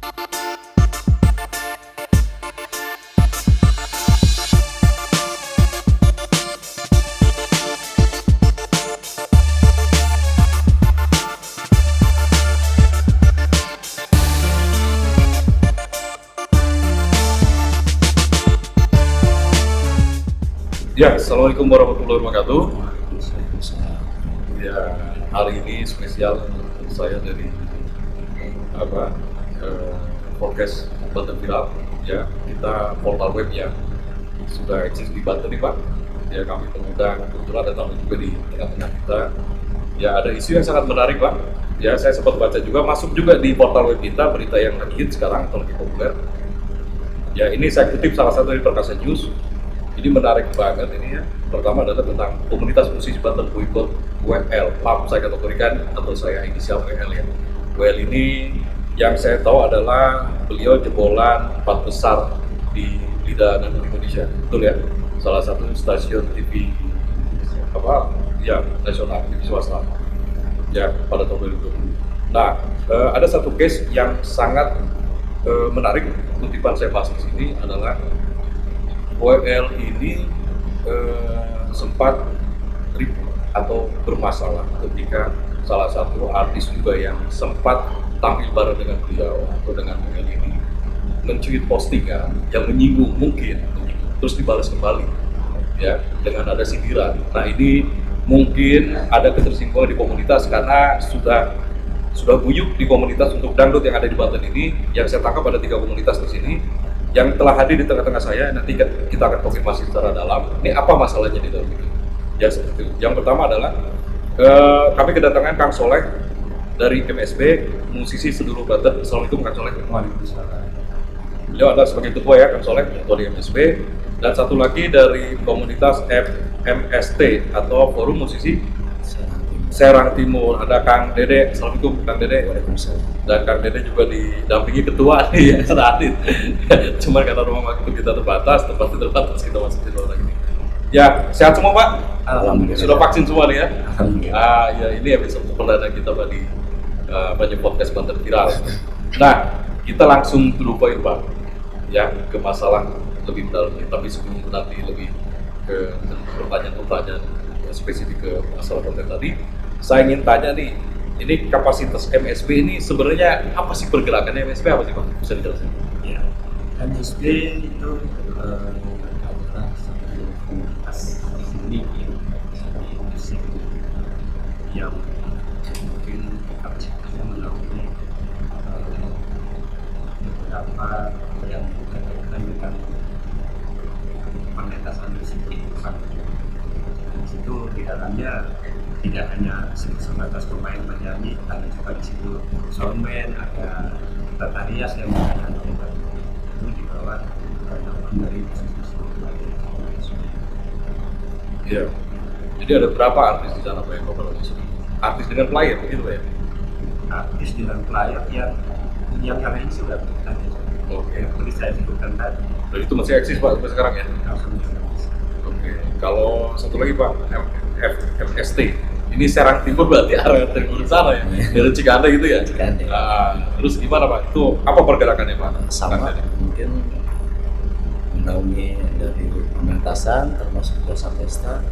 Ya, Assalamualaikum warahmatullahi wabarakatuh. Ya, hari ini spesial saya dari apa podcast Banten Viral. Ya, kita portal web yang sudah eksis di Banten nih Pak. Ya, kami mengundang kebetulan ada tamu juga di tengah-tengah kita. Ya, ada isu yang sangat menarik Pak. Ya, saya sempat baca juga, masuk juga di portal web kita berita yang lagi hit sekarang atau lagi populer. Ya, ini saya kutip salah satu dari Perkasa News. Ini menarik banget ini ya. Pertama adalah tentang komunitas musisi Banten boykot WL. Maaf saya kategorikan atau saya inisial WL ya. WL ini yang saya tahu adalah beliau jebolan 4 besar di lidah dan Indonesia. Betul ya? Salah satu stasiun TV ya nasional, TV swasta. Ya pada tahun 2020. Nah, ada satu case yang sangat menarik kutipan saya bahas di sini adalah WL ini sempat ribut atau bermasalah ketika salah satu artis juga yang sempat tampil bareng dengan beliau atau dengan WL ini mencuit postingan yang menyinggung terus dibalas kembali ya dengan ada sindiran. Nah ini mungkin ada ketersinggungan di komunitas karena sudah buyuk di komunitas untuk dangdut yang ada di Banten ini. Yang saya tangkap ada 3 komunitas di sini yang telah hadir di tengah-tengah saya. Nanti kita akan konfirmasi secara dalam ini apa masalahnya di dalam ini ya seperti itu. Yang pertama adalah kami kedatangan Kang Soleh dari MSB, musisi seluruh Banten. Assalamualaikum Kang Soleh. Waalaikumsalam. Beliau adalah sebagai ketua ya Kang Soleh, ketua di MSB. Dan satu lagi dari komunitas FMST atau Forum Musisi Serang Timur, ada Kang Dede. Assalamualaikum Kang Dede. Waalaikumsalam. Dan Kang Dede juga didampingi ketua nih ya, Radit. Cuma karena ruang waktu kita terbatas kita masukin orang ini. Ya, sehat semua Pak? Alhamdulillah. Sudah vaksin semua nih ya? Alhamdulillah. Ya ini episode perdana kita Pak di banyak podcast Banten Viral. Nah, kita langsung dulu Pak ya ke masalah lebih mendalam, tapi sebelum nanti lebih ke pertanyaan-pertanyaan spesifik ke masalah konten tadi. Saya ingin tanya nih, ini kapasitas MSB ini sebenarnya apa sih pergerakannya MSB apa sih Pak? Bisa dijelasin? Ya, MSB itu adalah satu komunitas seni seni musik yang mungkin kapasitasnya menaungi beberapa yang berkaitan dengan pementasan musik di situ. Di dalamnya tidak hanya sebatas pemain penyanyi, ada juga di situ soundman, ada tata rias yang berkaitan dengan itu di bawah naungan dari musisi. Iya. Jadi ada berapa artis di sana Pak yang Bapak latih? Artis dengan player begitu Pak ya? Artis dengan player yang lain sudah tadi. Oke. Seperti saya sebutkan tadi. Dan itu masih eksis Pak sampai sekarang ya? Oke. Kalau satu lagi Pak, FMST. Ini Serang Timur berarti area timur sana ya? Dari Cikande gitu ya? Cikande. Terus gimana Pak? Itu apa pergerakannya Pak? Sama mungkin menaungi dari pementasan termasuk jasa pesta,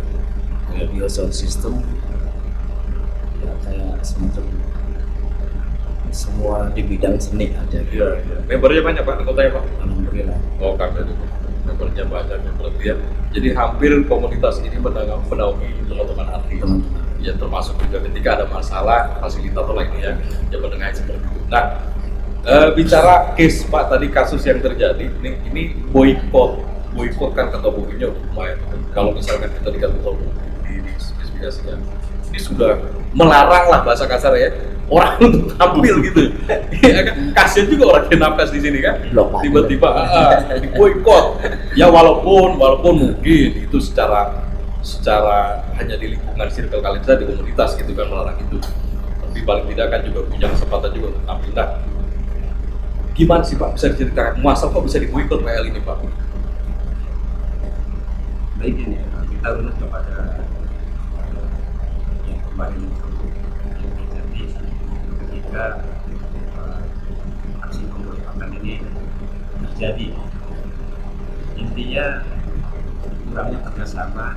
audio sound system, ya kayak semacam semua di bidang seni ada. Iya. Membernya banyak Pak, anggotanya Pak? Alhamdulillah. Oh Kang Dede. Membernya banyak, berarti ya. Jadi hampir komunitas ini menaungi teman-teman artis. Ya termasuk juga ketika ada masalah fasilitator lainnya yang menengah seperti itu. Nah, bicara case Pak tadi kasus yang terjadi ini boykot kan kata bukunya lumayan. Kalau misalkan kita dikatakan di spesifikasinya ini sudah melarang lah bahasa kasar ya orang untuk tampil gitu. Ya kan kasian juga orang yang nafas di sini kan tiba-tiba di boykot. Ya walaupun mungkin itu secara hanya di lingkungan circle kalian saja di komunitas gitu kan melarang itu, tapi paling tidak kan juga punya kesempatan juga untuk tampil. Nah, gimana sih Pak bisa diceritakan masa kok bisa diboikot WL ini Pak? Baik ini kita runut kepada yang kemarin itu yang terjadi ketika aksi pemberontakan terjadi. Intinya kurangnya kerjasama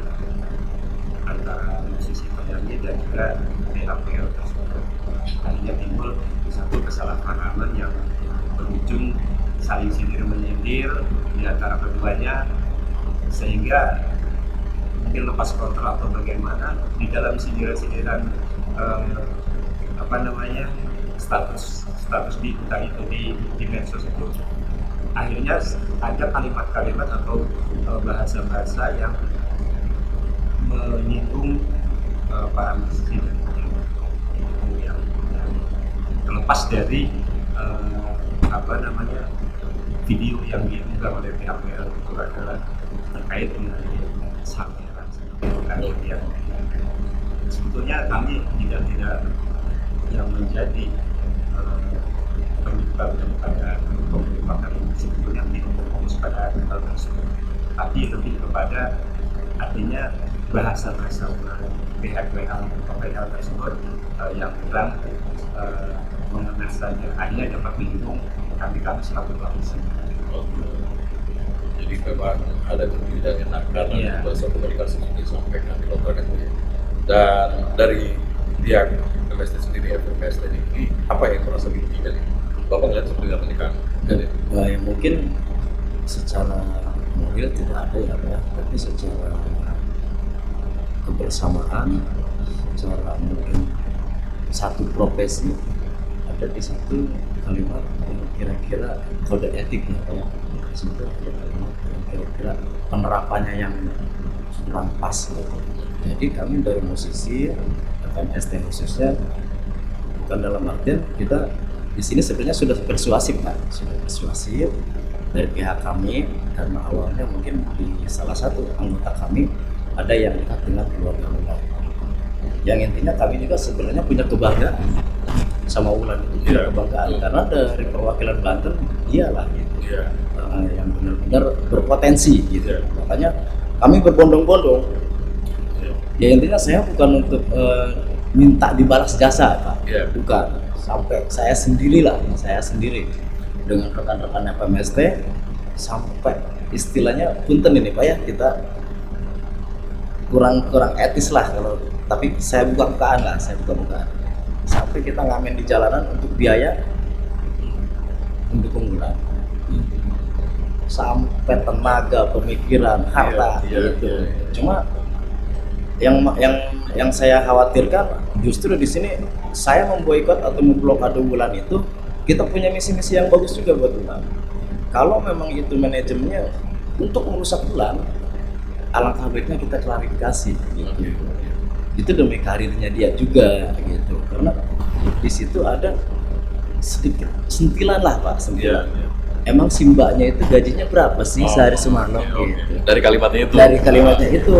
antara musisi penyanyi dan juga PHPL tersebut. Akhirnya timbul satu kesalahpahaman yang berujung saling sindir menyindir di antara keduanya, sehingga mungkin lepas kontrol atau bagaimana di dalam sindiran-sindiran status di entah itu di medsos itu, akhirnya ada kalimat-kalimat atau bahasa-bahasa yang menyinggung para musisi yang terlepas dari video yang diunggah oleh pihak PL itu adalah terkait dengan sameran yang sebetulnya kami tidak yang menjadi penyebab daripada pembukaan sebetulnya tidak fokus pada hal tersebut, tapi lebih kepada artinya bahasa-bahasa pihak PL tersebut yang kurang mengenai saja, akhirnya dapat menyinggung kami selaku pelaku. Jadi memang ada ketidakenakan dalam bahasa komunikasi yang disampaikan di lontarkan itu. Dan dari pihak MST sendiri, FMST ini apa yang merasa dirugikan? Bapak melihat seperti apa nih Kang? Ya mungkin secara moral tidak ada ya Pak, tapi secara kebersamaan, secara mungkin satu profesi ada di satu kalimat yang kira-kira kode etiknya Pak. Situ ada kalimat yang kira-kira penerapannya yang kurang pas gitu. Jadi kami dari musisi FMST khususnya bukan dalam artian kita di sini sebenarnya sudah persuasif Pak, sudah persuasif dari pihak kami, karena awalnya mungkin di salah satu anggota kami ada yang dekat dengan keluarga Wulan. Yang intinya kami juga sebenarnya punya kebanggaan sama Wulan itu, punya kebanggaan karena dari perwakilan Banten iyalah gitu, yang benar-benar berpotensi gitu. Makanya kami berbondong-bondong. Ya intinya saya bukan untuk minta dibalas jasa Pak, bukan. Sampai saya sendiri dengan rekan-rekan FMST sampai istilahnya punten ini Pak ya, kita kurang etis lah kalau, tapi saya buka-bukaan sampai kita ngamen di jalanan untuk biaya mendukung Wulan, sampai tenaga, pemikiran, harta gitu. Cuma yang saya khawatirkan justru di sini saya memboikot atau memblokade Wulan itu, kita punya misi-misi yang bagus juga buat Wulan. Kalau memang itu manajemennya untuk merusak Wulan, alangkah baiknya kita klarifikasi gitu. Itu demi karirnya dia juga gitu. Karena di situ ada sedikit sentilan lah Pak, sentilan. Emang si mbaknya itu gajinya berapa sih sehari semalam gitu. Dari kalimatnya itu.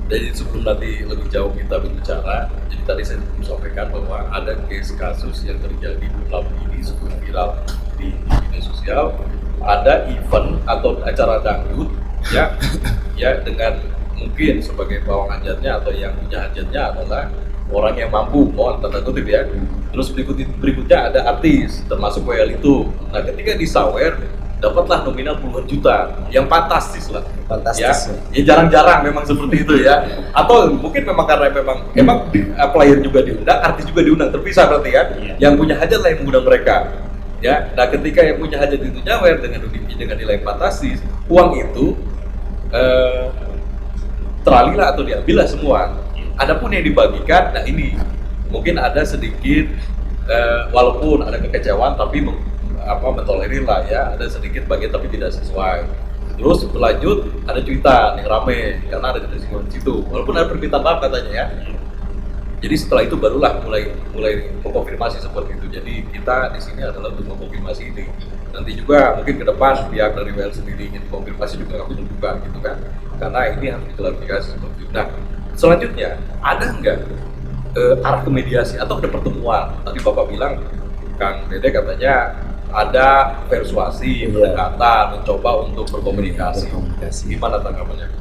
Jadi sebelum nanti lebih jauh kita berbicara, jadi tadi saya sampaikan bahwa ada kasus yang terjadi bulan ini sebelum viral di media sosial, ada event atau acara dangdut ya dengan mungkin sebagai bawang hajatnya atau yang punya hajatnya adalah orang yang mampu, mohon tanda kutip ya. Terus berikutnya ada artis termasuk WL itu. Nah ketika disawer dapatlah nominal puluhan juta, yang fantastis lah. Fantastis. Ya jarang-jarang memang seperti itu ya. Atau mungkin memang karena memang player juga diundang, artis juga diundang, terpisah berarti kan. Yang punya hajat lah yang mengundang mereka. Ya, nah ketika yang punya hajat itu nyawer dengan nilai fantastis, uang itu teralihlah atau diambillah semua. Adapun yang dibagikan, nah ini mungkin ada sedikit walaupun ada kekecewaan tapi mentolerir lah ya, ada sedikit bagian tapi tidak sesuai. Terus berlanjut ada cuitan yang rame karena ada ketersinggungan di situ, walaupun ada permintaan maaf katanya ya. Jadi setelah itu barulah mulai mengkonfirmasi seperti itu. Jadi kita di sini adalah untuk mengkonfirmasi ini. Nanti juga mungkin ke depan pihak dari WL sendiri ingin konfirmasi juga kami terbuka gitu kan, karena ini harus diklarifikasi seperti itu. Nah selanjutnya ada nggak arah ke mediasi atau ada pertemuan? Tadi Bapak bilang Kang Dede katanya ada persuasi, pendekatan, mencoba untuk berkomunikasi. Gimana tanggapannya?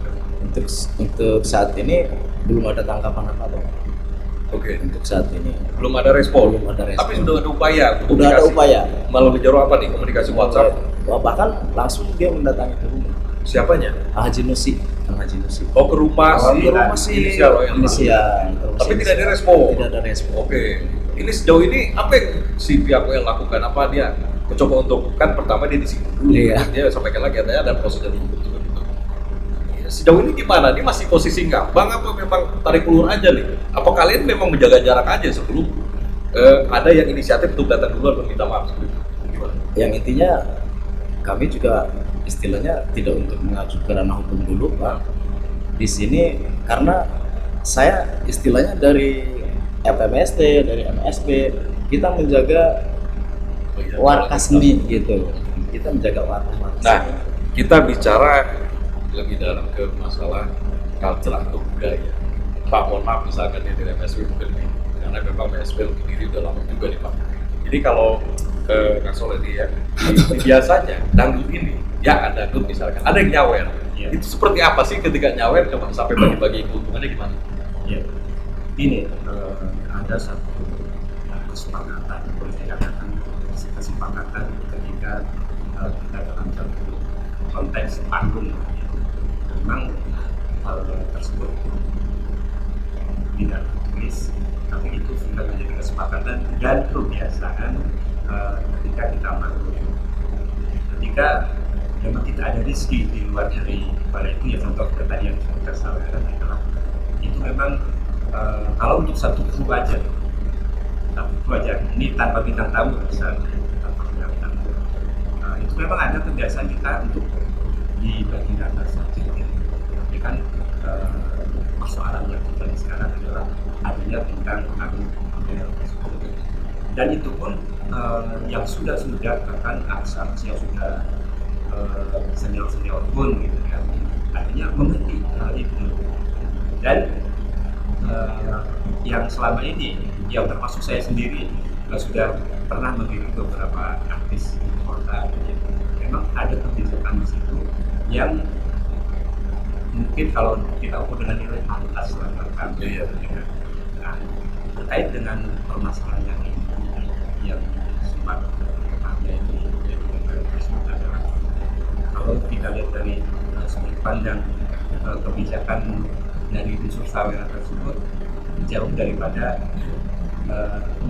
Untuk saat ini belum ada tanggapan apa-apa. Oke. Untuk saat ini belum ada respon. Tapi sudah ada upaya. Udah ada upaya. Melalui jalur apa nih? Komunikasi WhatsApp? bahkan langsung dia mendatangi ke rumah. Siapanya? Haji Nusi, Haji Nusi. Oh, ke rumah Ke rumah sih, inisial, oh, yang inisial. tapi tidak ada respon. Tidak ada respon. Oke. Ini sejauh ini apa yang si pihak WL lakukan? Apa dia mencoba untuk, kan pertama dia disinggung dulu, Iya. dia sampaikan lagi katanya ada prosedur hukum juga gitu. Ya, sejauh ini gimana? Dia masih posisi ngambang apa memang tarik ulur aja nih? Apa kalian memang menjaga jarak aja sebelum ada yang inisiatif untuk datang duluan meminta maaf? Gimana? Yang intinya kami juga istilahnya tidak untuk mengacu ke ranah hukum dulu, Pak. Di sini karena saya istilahnya dari FMST, dari MSP, kita menjaga warga seni gitu. Kita menjaga warga Nah, seni. kita bicara lebih dalam ke masalah culture atau budaya. Pak, mohon maaf misalkan ya dari MSW mungkin nih, karena memang MSW berdiri udah lama juga nih Pak. Jadi kalau Kang Soleh nih ya, biasanya dangdut ini, ya ada dangdut misalkan, ada yang nyawer. Iya. Itu seperti apa sih ketika nyawer, coba sampai bagi-bagi keuntungannya gimana? Ya, ini ada satu kesepakatan, boleh saya katakan kesepakatan ketika kita dalam satu konteks panggung. Memang hal tersebut tidak tertulis, tapi itu sudah menjadi kesepakatan dan kebiasaan ketika kita manggung. Ketika memang tidak ada rezeki di luar dari pada itu, ya contoh tadi yang saya sampaikan adalah itu memang kalau untuk satu kru aja ini tanpa bintang tamu bisa tanpa bintang tamu, itu memang ada kebiasaan kita untuk dibagi data saja. Tapi kan persoalan yang terjadi sekarang adalah adanya bintang tamu tersebut, dan itu pun yang sudah bahkan aksar yang sudah senior pun gitu kan, artinya mengerti hal itu. Dan yang selama ini, yang termasuk saya sendiri sudah pernah mengirim beberapa artis di kota, memang ada kebijakan di situ yang mungkin kalau kita ukur dengan nilai atas lah kami. Nah, terkait dengan permasalahan yang ini, yang sempat ada ini, adalah kalau kita lihat dari sudut pandang kebijakan dari unsur sawera tersebut jauh daripada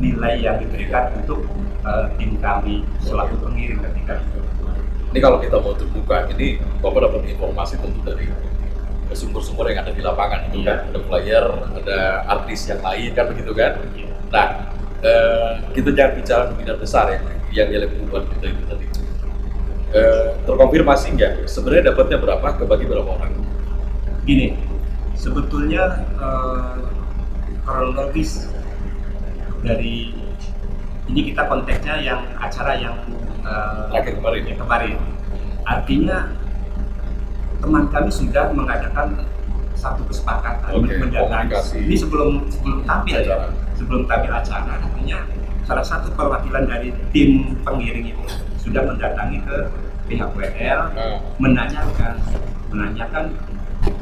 nilai yang diberikan untuk tim kami selaku pengirim ketika itu. Ini kalau kita mau terbuka, ini Bapak dapat informasi tentu dari sumber-sumber yang ada di lapangan itu kan, ada player, ada artis yang lain kan begitu kan. Nah, kita jangan bicara nominal besar ya, yang nilai pembunuhan kita itu tadi. Terkonfirmasi nggak? Sebenarnya dapatnya berapa? Kebagi berapa orang? Gini, sebetulnya kronologis dari ini kita konteksnya yang acara yang Terakhir kemarin. Artinya teman kami sudah mengadakan satu kesepakatan mendatangi. Ini sebelum tampil ya, sebelum tampil acara. Artinya salah satu perwakilan dari tim pengiring itu sudah mendatangi ke pihak WL menanyakan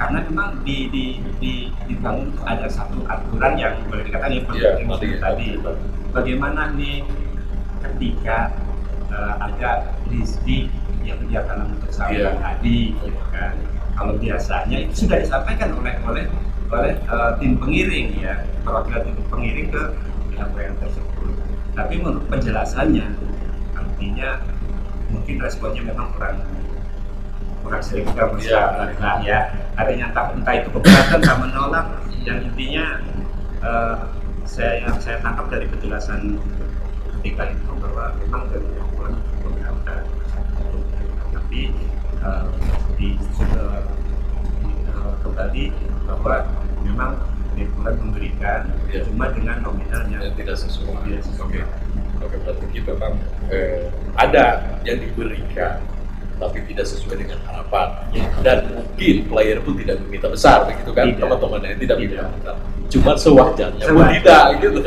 karena memang di bangun ada satu aturan yang boleh dikatakan tadi bagaimana nih ketika ada rizki yang diakan untuk sahabat tadi, gitu kan. Kalau biasanya itu sudah disampaikan oleh tim pengiring ya, perwakilan tim pengiring ke pihak WL tersebut. Tapi menurut penjelasannya, artinya mungkin responnya memang kurang sering kita berusaha ya. Artinya entah itu keberatan atau menolak, yang intinya saya tangkap dari penjelasan ketika itu bahwa memang dari beberapa, tapi kembali bahwa memang Netbulan memberikan cuma dengan nominal yang tidak sesuai. Oke, berarti kita memang ada yang diberikan tapi tidak sesuai dengan harapan, dan mungkin player pun tidak meminta besar begitu kan, teman-teman yang tidak meminta besar, cuma sewajarnya pun tidak gitu.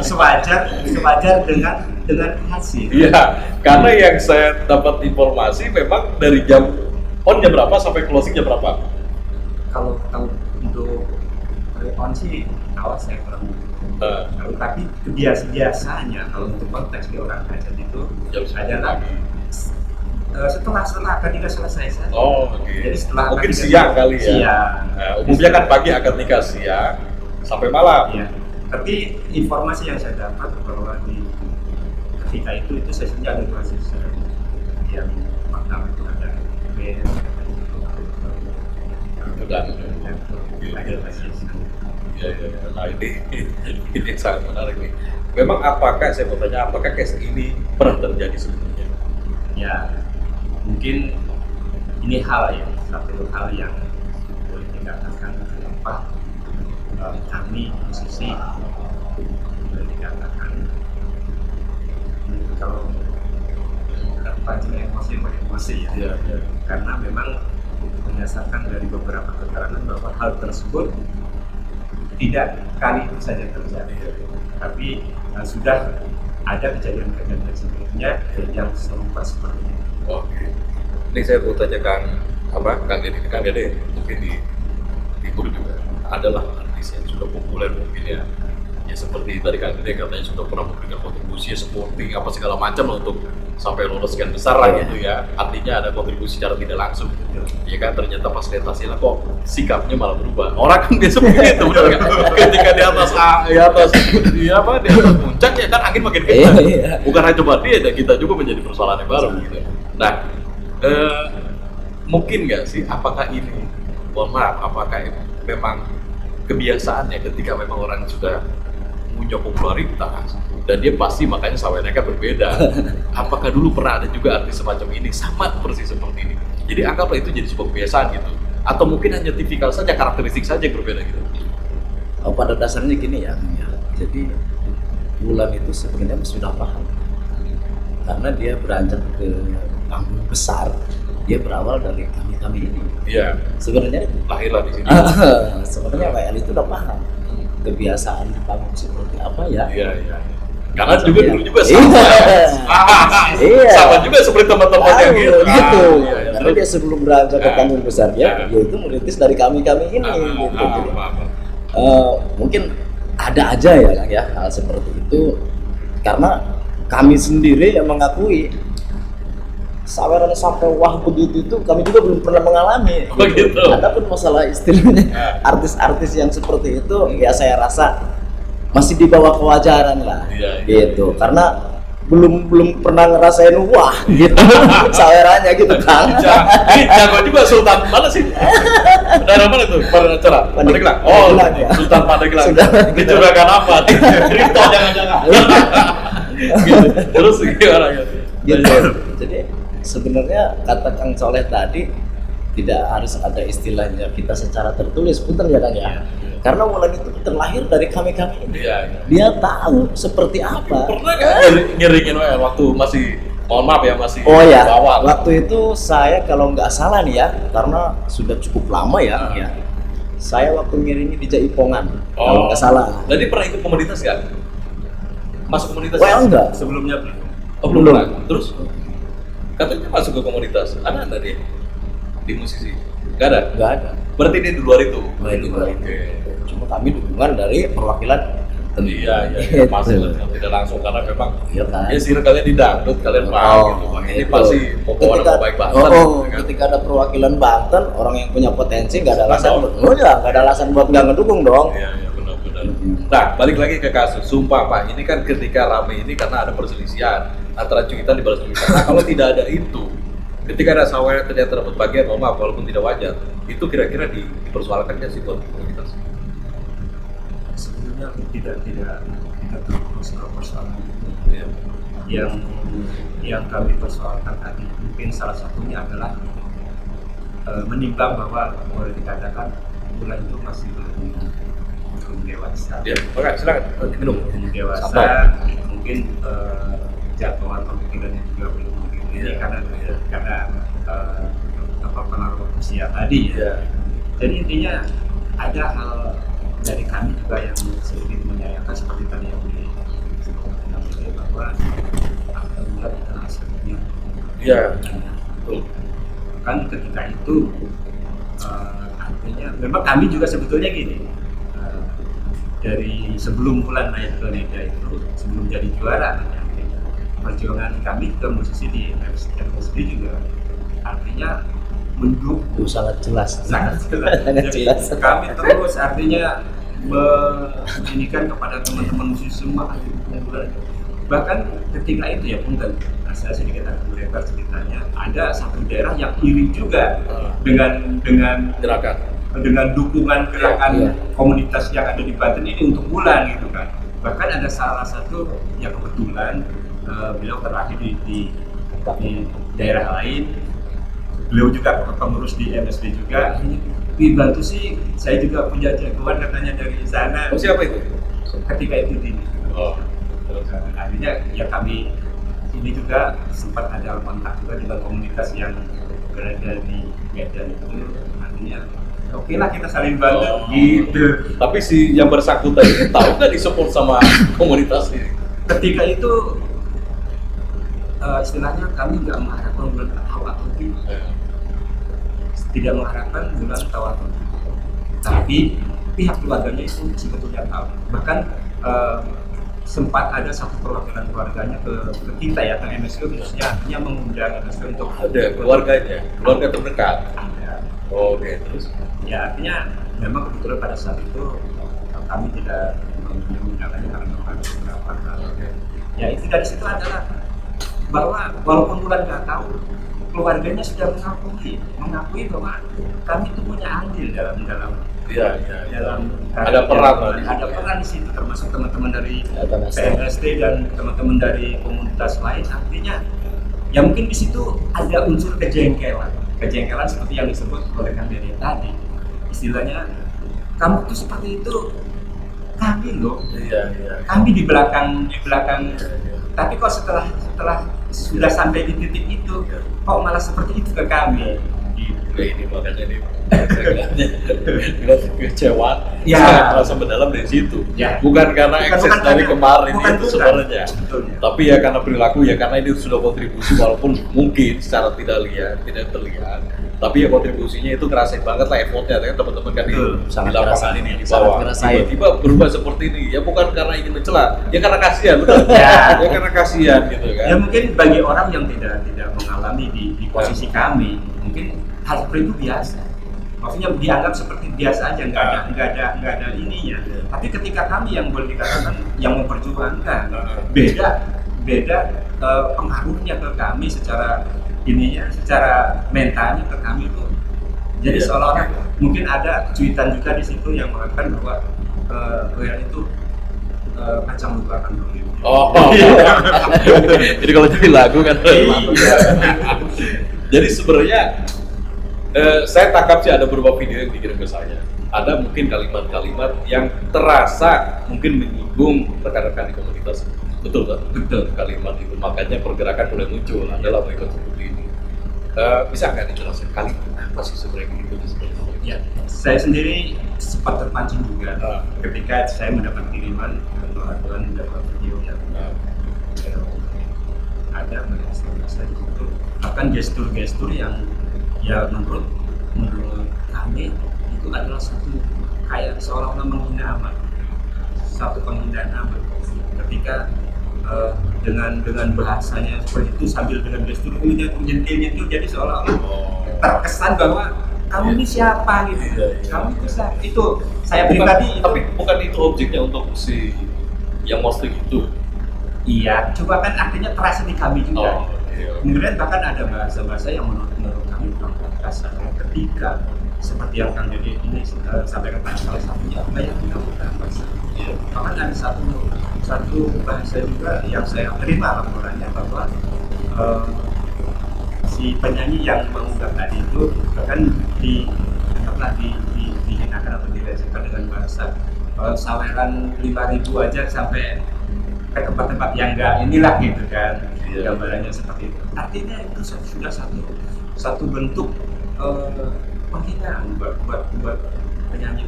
sewajar dengan hasil. Iya, karena yang saya dapat informasi memang dari jam on-nya berapa sampai closing jam berapa? Kalau untuk on sih awas saya kurang tahu, tapi biasanya kalau untuk konteks di orang hajat itu adalah setelah akad nikah selesai saja. Oh, oke. Jadi setelah Mungkin akad nikah siang kali ya. siang. Nah, umumnya kan pagi akad nikah siang sampai malam. Iya. Tapi informasi yang saya dapat bahwa di ketika itu sesinya ada 2 sesi. Yang pertama itu ada band, Dan ada sesi. ya. Nah ini sangat menarik nih. Memang apakah saya mau tanya, apakah case ini pernah terjadi sebelumnya? Ya, mungkin ini satu hal yang boleh dikatakan apa kami musisi boleh dikatakan kalau pancing emosi ya. Iya. Karena memang berdasarkan dari beberapa keterangan bahwa hal tersebut tidak kali itu saja terjadi, tapi sudah ada kejadian-kejadian sebelumnya yang serupa seperti itu. Oke. Ini saya mau tanya Kang Dede mungkin di timur juga adalah artis yang sudah populer mungkin ya seperti tadi Kang Dede katanya sudah pernah memberikan kontribusi supporting apa segala macam lah untuk sampai lolos sekian besar lah gitu ya. Artinya ada kontribusi secara tidak langsung. Ya kan ternyata pas lihat hasilnya kok sikapnya malah berubah. Orang kan biasa begitu, benar nggak? Ketika di atas puncak ya kan angin makin kencang. Bukan hanya cuma dia, dan kita juga menjadi persoalan yang baru gitu. Nah, mungkin nggak sih apakah ini, mohon maaf, apakah memang kebiasaannya ketika memang orang sudah punya popularitas dan dia pasti makanya sawennya kan berbeda. Apakah dulu pernah ada juga artis semacam ini sama persis seperti ini? Jadi anggaplah itu jadi sebuah kebiasaan gitu. Atau mungkin hanya tipikal saja, karakteristik saja yang berbeda gitu. Pada dasarnya gini ya. Jadi Wulan itu sebenarnya sudah paham. Karena dia beranjak ke panggung besar, dia berawal dari kami ini. Iya. Sebenarnya Lahirlah di sini. sebenarnya Pak El itu udah paham kebiasaan di panggung seperti apa ya. Iya. Karena juga dulu juga sama. Iya. Sama juga seperti teman-teman yang gitu. Gitu. Iya. Karena dia sebelum beranjak ke panggung besar dia itu merintis dari kami ini. Gitu. Jadi, mungkin ada aja ya Kang ya hal seperti itu, karena kami sendiri yang mengakui saweran sampai wah begitu itu kami juga belum pernah mengalami. Oh, gitu. Adapun masalah istilahnya artis-artis yang seperti itu ya saya rasa masih di bawah kewajaran lah. Iya. Gitu. Karena belum pernah ngerasain wah gitu sawerannya gitu Kang. Ini jago juga Sultan mana sih? Daerah mana tuh? Acara Pandeglang. Oh, Sultan Pandeglang. Dicurahkan apa? Rito jangan-jangan. Gitu. Terus gimana gitu? Jadi sebenarnya kata Kang Soleh tadi tidak harus ada istilahnya kita secara tertulis, betul ya Kang ya? Karena Wulan itu terlahir dari kami ini. Iya. Dia tahu seperti apa. Pernah kan ngiringin waktu masih, mohon maaf ya, masih awal. Waktu itu saya kalau nggak salah nih ya, karena sudah cukup lama ya, saya waktu ngiringin di Jaipongan, kalau nggak salah. Jadi pernah ikut komunitas nggak? Masuk komunitas? Enggak. Sebelumnya belum. Oh, belum. Terus katanya masuk ke komunitas. Ada di musisi? Nggak ada? Nggak ada. Berarti dia di luar itu? Di luar itu. Oke. Cuma kami dukungan dari perwakilan. Iya, masih tidak langsung karena memang kan? ya circle-nya di dangdut kalian paham gitu. Ini pasti pokoknya mau baik Banten. Ketika ada perwakilan Banten, orang yang punya potensi nggak ada alasan nggak ada alasan buat nggak ngedukung dong. Iya, benar. Nah, balik lagi ke kasus. Sumpah Pak, ini kan ketika rame ini karena ada perselisihan antara cuitan di balas cuitan. Nah, kalau tidak ada itu, ketika ada sawer ternyata dapat bagian, mohon maaf walaupun tidak wajar, itu kira-kira dipersoalkannya sih buat komunitas? Sebelumnya tidak terus ke persoalan itu. Iya. Yang kami persoalkan tadi mungkin salah satunya adalah menimbang bahwa boleh dikatakan Wulan itu masih belum dewasa. Ya, oke, silakan minum. Belum dewasa, mungkin jadwal pemikirannya juga belum begini karena pengaruh usia tadi ya. Jadi intinya ada hal dari kami juga yang sedikit menyayangkan seperti tadi yang disebutkan bahwa Wulan itu hasilnya. Iya. Betul. Kan ketika itu artinya memang kami juga sebetulnya gini, dari sebelum Wulan naik ke Liga itu sebelum jadi juara perjuangan kami ke musisi di MSD juga artinya mendukung Itu sangat jelas. sangat jelas. Sangat Jadi jelas. kami terus artinya menginginkan kepada teman-teman musisi semua bahkan ketika itu ya punten saya sedikit agak lebar ceritanya ada satu daerah yang iri juga dengan Gerakan. dukungan gerakan Iya. komunitas yang ada di Banten ini untuk bulan gitu kan bahkan ada salah satu yang kebetulan beliau terakhir di daerah lain beliau juga pengurus di MSD juga di Bantu sih saya juga punya jagoan katanya dari sana Oh, siapa itu? ketika itu di Oh, terus. akhirnya ya kami ini juga sempat ada kontak juga dengan komunitas yang berada di Medan itu artinya oke lah kita saling bantu gitu. Tapi si yang bersangkutan ini tahu nggak disupport sama komunitas ini? Ketika itu istilahnya kami nggak mengharapkan bulan tahu atau tidak mengharapkan bulan tahu atau tapi pihak keluarganya itu sebetulnya tahu bahkan sempat ada satu perwakilan keluarganya ke kita ya ke MSQ khususnya artinya mengundang MSQ untuk Ada keluarganya, keluarga terdekat. ada Oh, oke, terus. ya artinya memang kebetulan pada saat itu kami tidak menggunakannya karena memang ada beberapa hal. Ya itu dari situ adalah bahwa walaupun bulan nggak tahu keluarganya sudah mengakui bahwa kami itu punya andil dalam Iya, iya. dalam Ada peran lah di situ. ada peran di situ termasuk teman-teman dari PNSD. PNSD dan teman-teman dari komunitas lain artinya ya mungkin di situ ada unsur kejengkelan seperti yang disebut oleh Kang Dede tadi istilahnya kamu tuh seperti itu kami loh Iya, iya. kami di belakang tapi kok setelah sudah sampai di titik itu kok malah seperti itu ke kami gitu. Ya ini makanya nih saya ngeliat kekecewaan Ya. saya merasa mendalam dari situ Ya. bukan karena ekses dari kemarin bukan, itu sebenarnya Sebetulnya. tapi ya karena perilaku ya karena ini sudah kontribusi walaupun mungkin secara tidak terlihat tapi ya kontribusinya itu ngerasain banget lah effortnya kan teman-teman kan di Sangat lapangan ngerasain. ini di Sangat bawah ngerasain. tiba-tiba berubah seperti ini ya bukan karena ingin mencela ya karena kasihan betul Ya. ya karena kasihan gitu kan Ya mungkin bagi orang yang tidak mengalami di posisi kami, mungkin hal seperti itu biasa. Maksudnya dianggap seperti biasa aja, nggak ada ininya. Tapi ketika kami yang boleh dikatakan yang memperjuangkan, beda pengaruhnya ke kami secara mentalnya ke kami itu. Jadi Iya. seolah-olah mungkin ada cuitan juga di situ yang mengatakan bahwa yang itu kacang lupa akan berliu. Oh, jadi kalau jadi lagu kan. Iya. Jadi sebenarnya saya tangkap sih ada beberapa video yang dikirim ke saya. Ada mungkin kalimat-kalimat yang terasa mungkin menyinggung rekan-rekan di komunitas. Betul kan? Betul. Kalimat itu makanya pergerakan mulai muncul adalah berikut seperti ini. Bisa nggak dijelaskan kalimat apa sih sebenarnya gitu seperti itu? Ya, saya sendiri sempat terpancing juga ketika saya mendapat kiriman atau mendapat video yang ada bahasa di situ bahkan gestur-gestur yang ya menurut kami itu adalah satu kayak seolah-olah menghina amat, satu penghinaan amat ketika dengan bahasanya seperti itu sambil dengan gestur nyentil jadi seolah-olah terkesan bahwa kamu ini siapa gitu, kamu itu siapa? Itu saya pribadi tapi bukan itu objeknya untuk si yang mostly itu. Iya, coba kan artinya terasa di kami juga. Iya. Kemudian bahkan ada bahasa-bahasa yang menurut kami kurang kasar ketika seperti yang Kang Dede ini sampaikan tadi salah satunya banyak menggunakan bahasa. Iya. Bahkan ada satu bahasa juga yang saya terima laporannya bahwa si penyanyi yang mengundang tadi itu bahkan dihinakan atau dilecehkan dengan bahasa saweran 5.000 aja sampai ke tempat-tempat yang enggak inilah gitu kan. Iya. Gambarannya seperti itu. Artinya itu sudah satu bentuk penghinaan buat penyanyi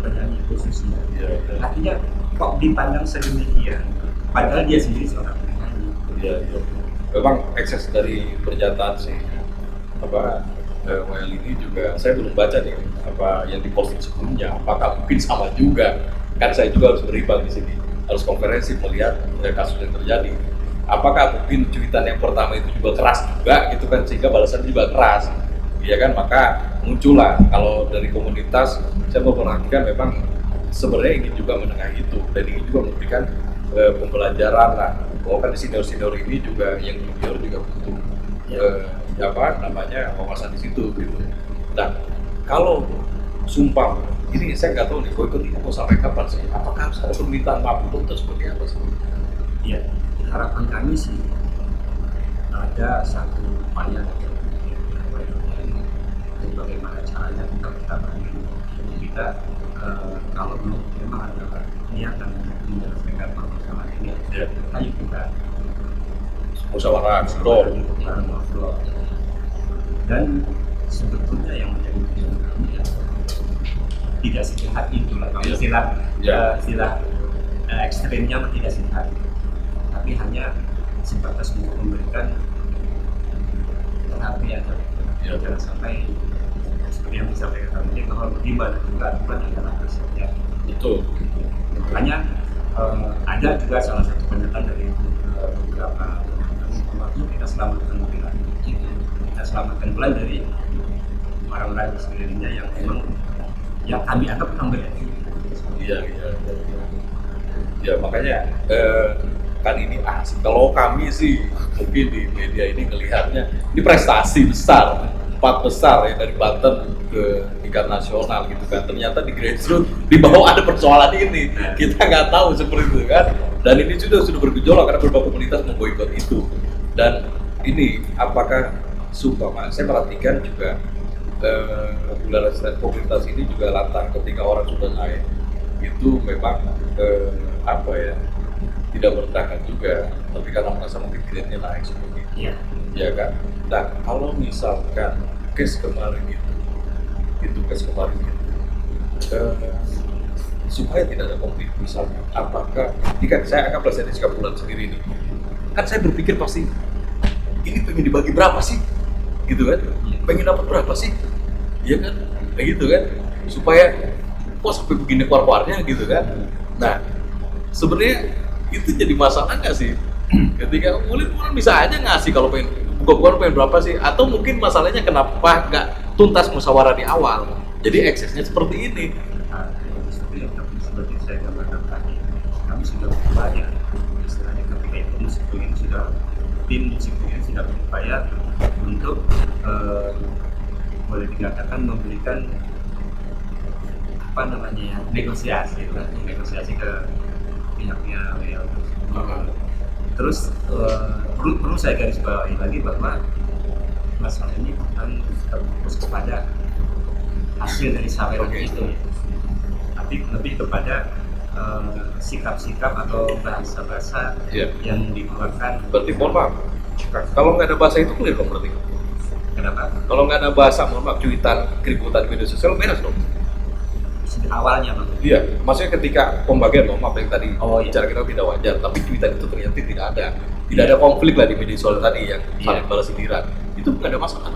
khususnya. Iya. Artinya kok dipandang sedemikian padahal dia sendiri seorang penyanyi. Iya. Memang ekses dari pernyataan sih WL ini juga saya belum baca nih apa yang diposting sebelumnya apakah mungkin sama juga kan saya juga harus berimbang di sini harus konferensi melihat kasus yang terjadi apakah mungkin cuitan yang pertama itu juga keras juga gitu kan, sehingga balasan juga keras, ya kan? Maka muncullah, kalau dari komunitas saya memperhatikan memang sebenarnya ingin juga menengahi itu dan ingin juga memberikan pembelajaran lah, bahwa kan senior ini juga yang junior juga butuh wawasan di situ gitu. Nah, kalau sumpah ini saya nggak tahu nih, boykot ini mau sampai kapan sih? Apakah harus ada permintaan maaf atau seperti apa sih? Iya, harapan kami sih ada satu upaya dari bagaimana caranya kita kita kalau memang ada niatan menyelesaikan permasalahan ini, ayo kita musyawarah, ngobrol. Dan sebetulnya yang menjadi tujuan kami tidak sehat itulah, kalau istilah ekstrimnya tidak sehat, tapi hanya sebatas untuk memberikan perhatian. Jangan sampai seperti yang disampaikan tadi, bahwa gimana juga Tuhan adalah bersedia. Betul. Makanya ada juga salah satu pernyataan dari beberapa waktu, kita selamatkan bulan, kita selamatkan bulan dari orang-orang di sekelilingnya yang memang yang kami anggap beretik. Iya. Ya makanya kan ini asik. Kalau kami sih mungkin di media ini ngelihatnya ini prestasi besar, 4 besar ya dari Banten ke tingkat nasional gitu kan. Ternyata di grassroots di bawah ada persoalan ini, kita nggak tahu seperti itu kan. Dan ini sudah bergejolak karena beberapa komunitas memboikot itu. Dan ini apakah saya perhatikan juga popularitas komunitas ini juga lantang ketika orang sudah naik itu memang tidak bertahan juga, tapi karena merasa mungkin grade-nya naik seperti itu, ya kan? Nah, kalau misalkan case kemarin supaya tidak ada konflik misalnya, apakah jika saya akan pelajari sikap bulan sendiri nih, kan saya berpikir pasti ini pengen dibagi berapa sih, gitu kan? Pengen dapat berapa sih, ya kan? Kayak gitu kan? Supaya kok sampai begini keluar-keluarnya gitu kan? Nah, sebenarnya itu jadi masalah nggak sih? Ketika kulit bisa aja ngasih kalau pengen buka-bukaan pengen berapa sih? Atau mungkin masalahnya kenapa nggak tuntas musyawarah di awal? Jadi eksesnya seperti ini. Seperti saya katakan tadi, kami sudah berupaya, istilahnya ketika itu musik ini sudah tim musik ini sudah berupaya untuk boleh dikatakan memberikan negosiasi ke pihaknya WL. Terus perlu saya garis bawahi lagi bahwa masalah ini bukan terfokus kepada hasil dari saweran itu, tapi lebih kepada sikap-sikap atau bahasa-bahasa yang dikeluarkan. Berarti mohon maaf, kalau nggak ada bahasa itu clear dong berarti? Kenapa? Kalau nggak ada bahasa, mohon maaf, cuitan, keributan media sosial beres dong? Awalnya bang. Iya, maksudnya ketika pembagian, mohon maaf yang tadi bicara kita tidak wajar, tapi cuitan itu ternyata tidak ada konflik lah di media sosial tadi yang saling balas sindiran, itu nggak ada masalah.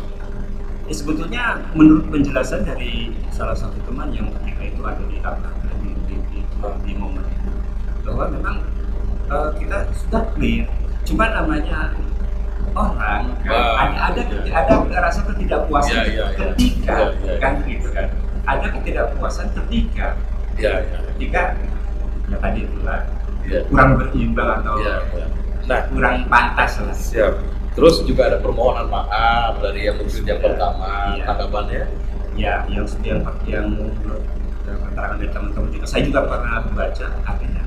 Sebetulnya menurut penjelasan dari salah satu teman yang ketika itu ada di momen itu, bahwa memang kita sudah clear, cuma namanya orang ada rasa ketidakpuasan ketika kan gitu kan. Ada ketidakpuasan ketika tadi itulah kurang berimbang atau kurang pantas lah. Siap. Terus juga ada permohonan maaf dari yang mungkin yang pertama tanggapannya. Ya, yang keterangan dari teman-teman juga saya juga pernah membaca, artinya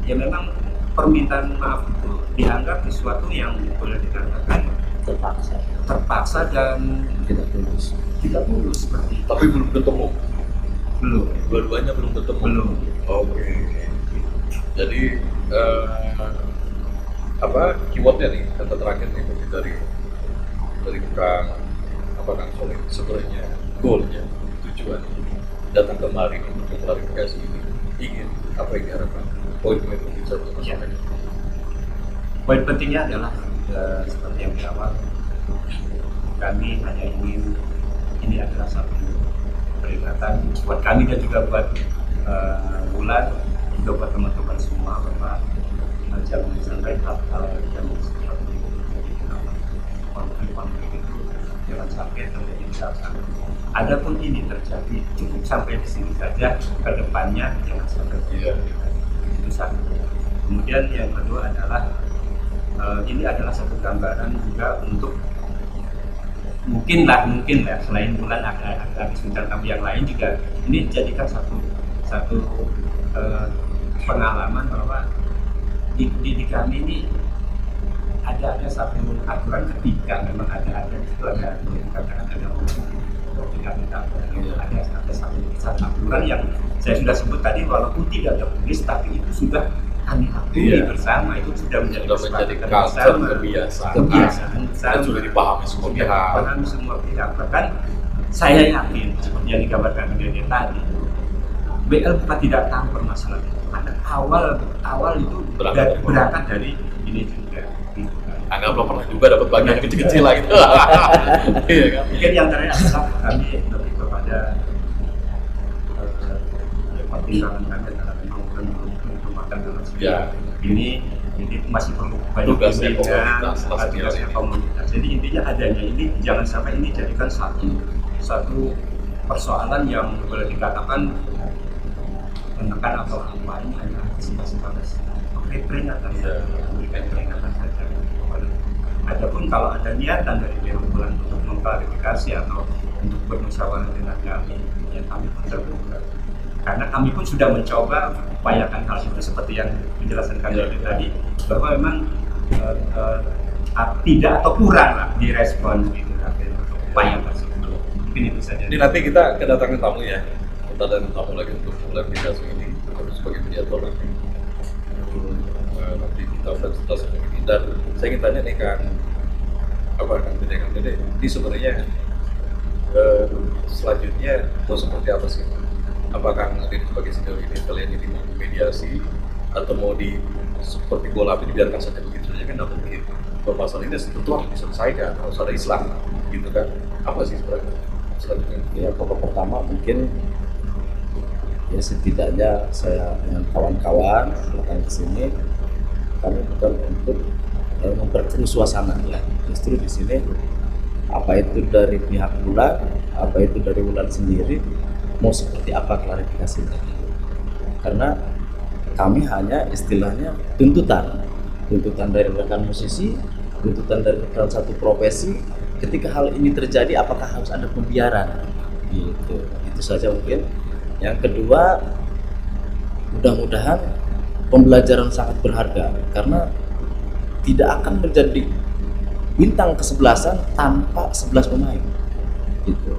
ya memang permintaan maaf itu dianggap sesuatu yang boleh dikatakan terpaksa dan tidak tulus seperti itu. Tapi belum ketemu. Dua-duanya belum ketemu. Oke. Jadi keywordnya nih, kata terakhir nih dari Kang Soleh, sebenarnya goalnya, tujuan datang kemari untuk klarifikasi ini ingin apa yang diharapkan, poin-poin yang bisa disampaikan. Poin pentingnya adalah seperti yang di awal, kami hanya ingin ini adalah satu peringatan buat kami dan juga buat Bulan, juga buat teman-teman semua, bahwa jangan sampai hal-hal yang seperti konflik-konflik itu jangan sampai terjadi di sana. Adapun ini terjadi cukup sampai di sini saja, ke depannya jangan sampai terjadi. Itu satu. Kemudian yang kedua adalah ini adalah satu gambaran juga untuk mungkin lah selain bulan agak bintang tamu yang lain juga ini dijadikan satu pengalaman bahwa di kami ini ada satu aturan ketika memang ada itu ada dikatakan ada ada satu aturan yang saya sudah sebut tadi, walaupun tidak tertulis tapi itu sudah kami akui bersama, itu sudah menjadi culture, kebiasaan bersama, dan sudah dipahami semua pihak. Bahkan saya yakin seperti yang digambarkan Dede tadi, BL bukan tidak tahu permasalahan itu, karena awal itu berangkat dari ini juga. Anggaplah pernah juga dapat bagian kecil-kecil lah gitu. Iya kan? Mungkin yang terakhir adalah kami lebih kepada pertimbangan kami adalah memang untuk makan dalam ini masih perlu banyak tugasnya komunitas. Jadi intinya adanya ini jangan sampai ini jadikan satu persoalan yang boleh dikatakan menekan atau apa, ini hanya sebatas peringatan saja. Adapun kalau ada niatan dari Dewan untuk mengklarifikasi atau untuk bermusyawarah dengan kami, ya kami pun terbuka. Karena kami pun sudah mencoba upayakan hal itu seperti yang dijelaskan tadi, bahwa memang tidak atau kurang lah direspon gitu upaya tersebut. Mungkin itu saja. Ini nanti kita kedatangan tamu ya, kita datang tamu lagi untuk klarifikasi ini terus sebagai mediator nanti. Nanti kita fasilitas ini, dan saya ingin tanya nih Kang Dede, ini sebenarnya selanjutnya mau seperti apa sih? Apakah nanti sebagai sejauh ini kalian ini mau mediasi atau mau seperti bola api dibiarkan saja begitu saja kan dapat begitu? Permasalahan ini tentu harus diselesaikan, harus ada Islam gitu kan? Apa sih selanjutnya? Ya, pokok pertama mungkin ya setidaknya saya dengan kawan-kawan datang ke sini, kami bukan untuk memperkeruh suasana ya. Justru di sini apa itu dari pihak Wulan, apa itu dari Wulan sendiri, mau seperti apa klarifikasinya. Karena kami hanya istilahnya tuntutan dari rekan musisi, tuntutan dari rekan satu profesi. Ketika hal ini terjadi, apakah harus ada pembiaran? Gitu. Itu saja mungkin. Yang kedua, mudah-mudahan pembelajaran sangat berharga karena tidak akan menjadi bintang kesebelasan tanpa 11 pemain. Gitu.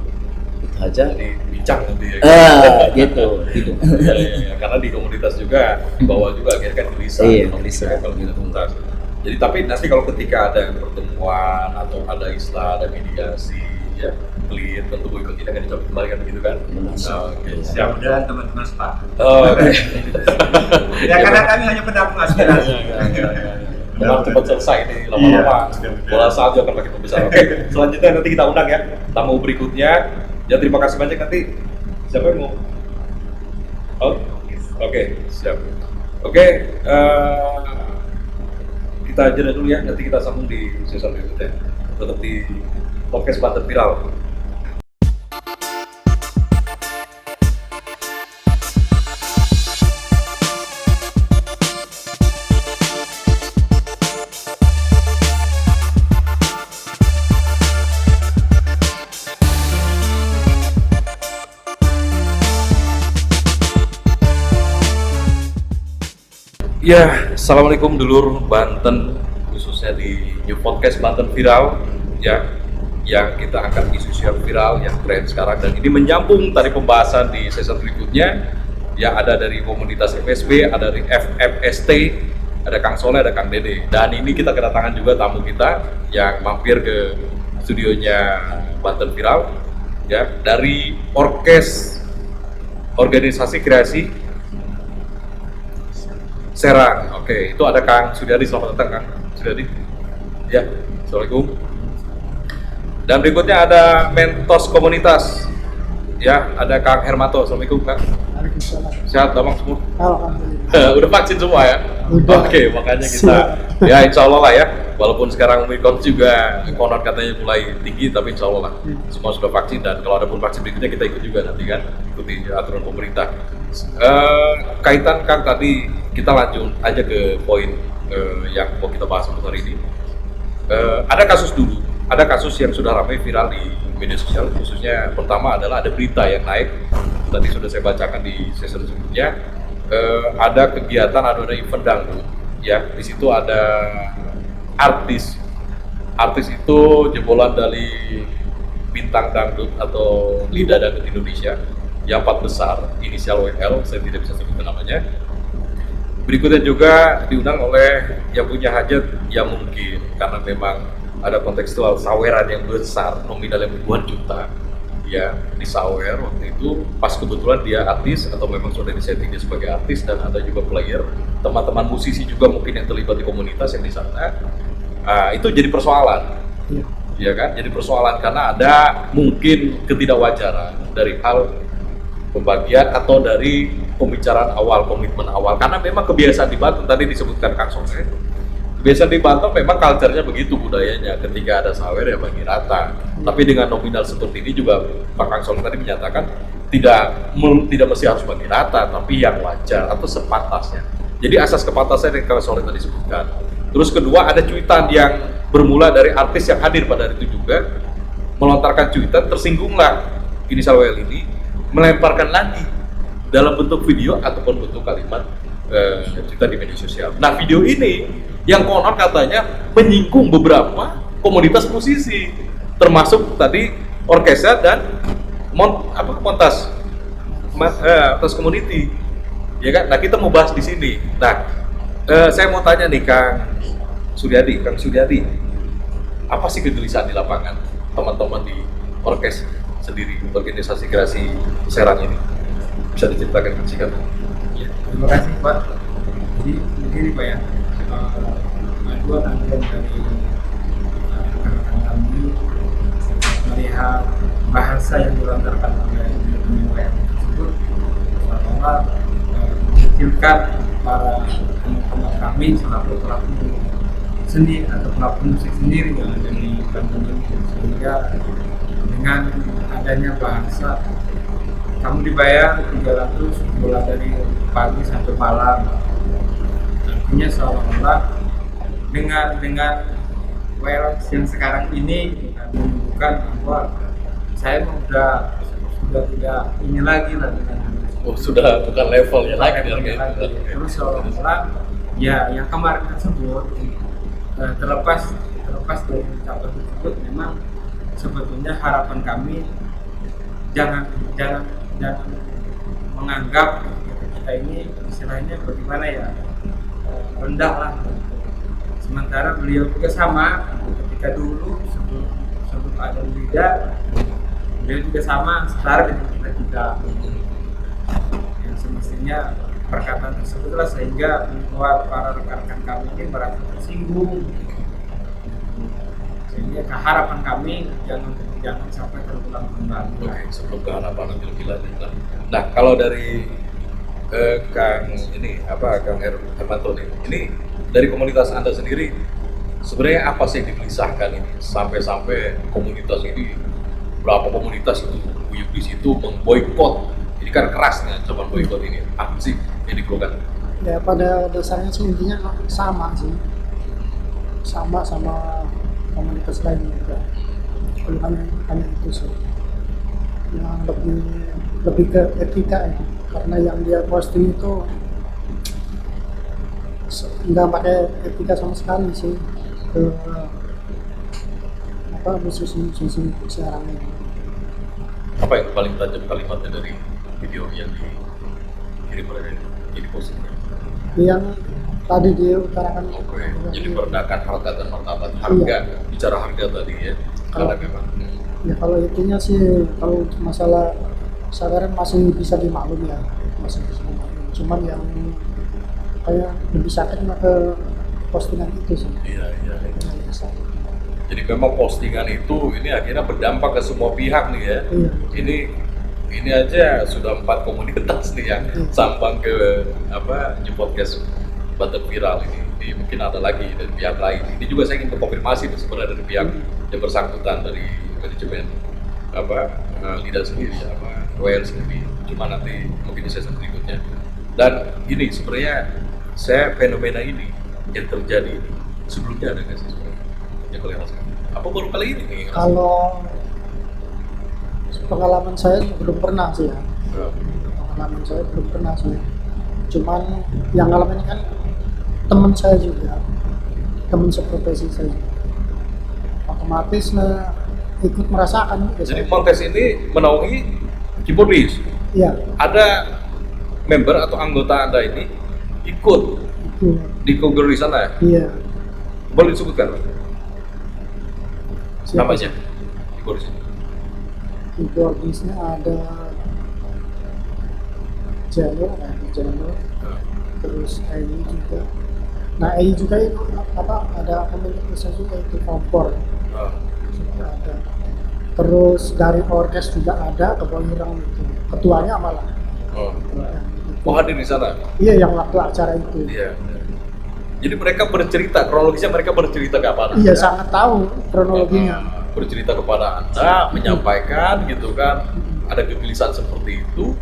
Itu aja. Jadi bincang nanti ya. Gitu. Ya, karena di komunitas juga di bawah juga akhirnya kan gelisah. Iya, gelisah. Kalau kita tuntas. Jadi tapi nanti kalau ketika ada pertemuan atau ada istilah, ada mediasi, ya clear, tentu boykot tidak akan dicabut kembali kan begitu kan? Oke, siap. Mudah-mudahan teman-teman sepakat. Oke. Ya karena kami hanya pendamping aspirasi. Memang cepat selesai ini lama-lama. Bola salju akan makin membesar. Oke, selanjutnya nanti kita undang ya tamu berikutnya. Ya terima kasih banyak nanti. Siapa yang mau? Oke, siap. Oke, kita jeda dulu ya. Nanti kita sambung di season berikutnya. Tetap di podcast Banten Viral. Ya, assalamualaikum dulur Banten, khususnya di New Podcast Banten Viral ya, yang kita akan isu yang viral yang tren sekarang, dan ini menyambung tadi pembahasan di season berikutnya ya. Ada dari komunitas FSB, ada dari FFST, ada Kang Soleh, ada Kang Dede, dan ini kita kedatangan juga tamu kita yang mampir ke studionya Banten Viral ya, dari organisasi kreasi Serang. Oke, itu ada Kang Suryadi. Selamat datang Kang Suryadi. Ya, assalamualaikum. Dan berikutnya ada Mentos Komunitas. Ya, ada Kang Hermanto. Assalamualaikum Kang. Waalaikumsalam. Sehat, damang semua. Alhamdulillah. Udah vaksin semua ya? Udah. Oke, makanya kita ya insya Allah lah ya, walaupun sekarang Omicron juga konon katanya mulai tinggi, tapi insya Allah lah semua sudah vaksin, dan kalau ada pun vaksin berikutnya kita ikut juga nanti kan, ikuti aturan pemerintah. Kaitan Kang tadi, kita lanjut aja ke poin yang mau kita bahas untuk hari ini. Ada kasus yang sudah ramai viral di media sosial, khususnya pertama adalah ada berita yang naik, tadi sudah saya bacakan di sesi sebelumnya. Ada kegiatan, ada event dangdut, ya di situ ada artis itu jebolan dari bintang dangdut atau lidah dangdut Indonesia yang 4 besar, inisial WL, saya tidak bisa sebutkan namanya. Berikutnya juga diundang oleh yang punya hajat yang mungkin karena memang ada kontekstual saweran yang besar, nominal yang ribuan juta, ya disawer waktu itu pas kebetulan dia artis atau memang sudah disetting dia sebagai artis, dan ada juga player, teman-teman musisi juga mungkin yang terlibat di komunitas yang di sana. Itu jadi persoalan, ya kan? Jadi persoalan karena ada mungkin ketidakwajaran dari hal pembagian atau dari pembicaraan awal, komitmen awal, karena memang kebiasaan di Banten tadi disebutkan Kang Soleh. Kebiasaan di Banten memang culture-nya begitu, budayanya ketika ada sawer ya bagi rata. Tapi dengan nominal seperti ini juga Pak Kang Soleh tadi menyatakan tidak mesti harus bagi rata, tapi yang wajar atau sepantasnya. Jadi asas kepantasan yang Kang Soleh tadi sebutkan. Terus kedua, ada cuitan yang bermula dari artis yang hadir pada hari itu juga melontarkan cuitan, tersinggunglah inisial WL ini, melemparkan lagi dalam bentuk video ataupun bentuk kalimat cerita di media sosial. Nah, video ini yang konon katanya menyinggung beberapa komunitas musisi, termasuk tadi orkestra dan montas community, ya kan? Nah, kita mau bahas di sini. Nah, saya mau tanya nih Kang Suryadi, apa sih kegelisahan di lapangan teman-teman di orkes sendiri, organisasi kreasi Serang ini? Bisa diceritakan singkat? Terima kasih Pak. Jadi begini Pak ya, aduan dari rekan-rekan kami melihat bahasa yang dilontarkan oleh WM tersebut seolah-olah mengecilkan para teman-teman kami selaku pelaku seni atau pelaku musik sendiri yang ada di Banten ini, sehingga dengan adanya bahasa kamu dibayar 300 mulai dari pagi sampai malam, artinya seolah-olah dengan WL yang sekarang ini menunjukkan bahwa saya sudah tidak ini lagi lah dengan sudah bukan levelnya lagi. Terus seolah-olah ya yang kemarin tersebut terlepas dari ucapan tersebut, memang sebetulnya harapan kami jangan menganggap kita ini istilahnya bagaimana ya, rendah lah. Sementara beliau juga sama, ketika dulu sebelum ada lidah, beliau juga sama setara dengan kita yang semestinya perkataan tersebutlah sehingga membuat para rekan-rekan kami ini merasa tersinggung, sehingga harapan kami jangan sampai terulang kembali. Oke, sebelum ke harapan nanti lebih lanjut. Nah, kalau dari Kang Hermanto ini dari komunitas Anda sendiri, sebenarnya apa sih yang digelisahkan ini sampai komunitas ini, berapa komunitas itu buyuk di situ memboikot? Ini kan kerasnya ancaman boikot ini, apa sih yang dikeluhkan? Ya pada dasarnya sih intinya sama sih, sama komunitas lain juga. Hanya itu sih yang lebih ke etika ya. Karena yang dia posting itu nggak pakai etika sama sekali sih ke musisi sekarang ini. Apa yang paling tajam kalimatnya dari video yang dikirim oleh jadi postingnya? Yang tadi dia utarakan. Oke, jadi merendahkan harkat dan martabat, harga, bicara harga tadi ya. Karena memang kalau itunya sih, kalau masalah saweran masih bisa dimaklum ya, masih bisa dimaklum. Cuman yang kayak lebih sakit ke postingan itu sih. Iya. Jadi memang postingan itu ini akhirnya berdampak ke semua pihak nih ya. Iya. Ini aja sudah 4 komunitas nih yang sambang ke di podcast Banten Viral ini mungkin ada lagi dari pihak lain. Ini juga saya ingin konfirmasi sebenarnya dari pihak yang bersangkutan dari manajemen Lidan sendiri sama WL sendiri. Cuma nanti mungkin di sesi berikutnya. Dan ini sebenarnya saya fenomena ini yang terjadi sebelumnya ada nggak sih sebenarnya yang kalian rasakan? Apa baru kali ini nih? Kalau pengalaman saya belum pernah sih ya. Nah, Pengalaman saya belum pernah sih. Cuman yang ngalamin kan teman saya juga, teman seprofesi saya juga. Otomatis ikut merasakan juga. jadi saya. Montes ini menaungi keyboardis. Iya, Ada member atau anggota Anda ini ikut itu. di Kogor di sana ya? Iya. Boleh disebutkan Siapa namanya? Keyboardis. keyboardisnya ada Jano, terus AI juga. Nah AI juga itu ada komunitasnya juga itu kompor Ah, juga ada. Terus dari orkes juga ada kebanyakan itu. Ketuanya malah. oh. Ketuanya itu. Oh, hadir di sana? Iya yang waktu acara itu. Iya. Jadi mereka bercerita, kronologisnya mereka bercerita ke apa? Iya sangat tahu kronologinya. Bercerita kepada Anda, menyampaikan gitu kan, ada kegelisahan seperti itu,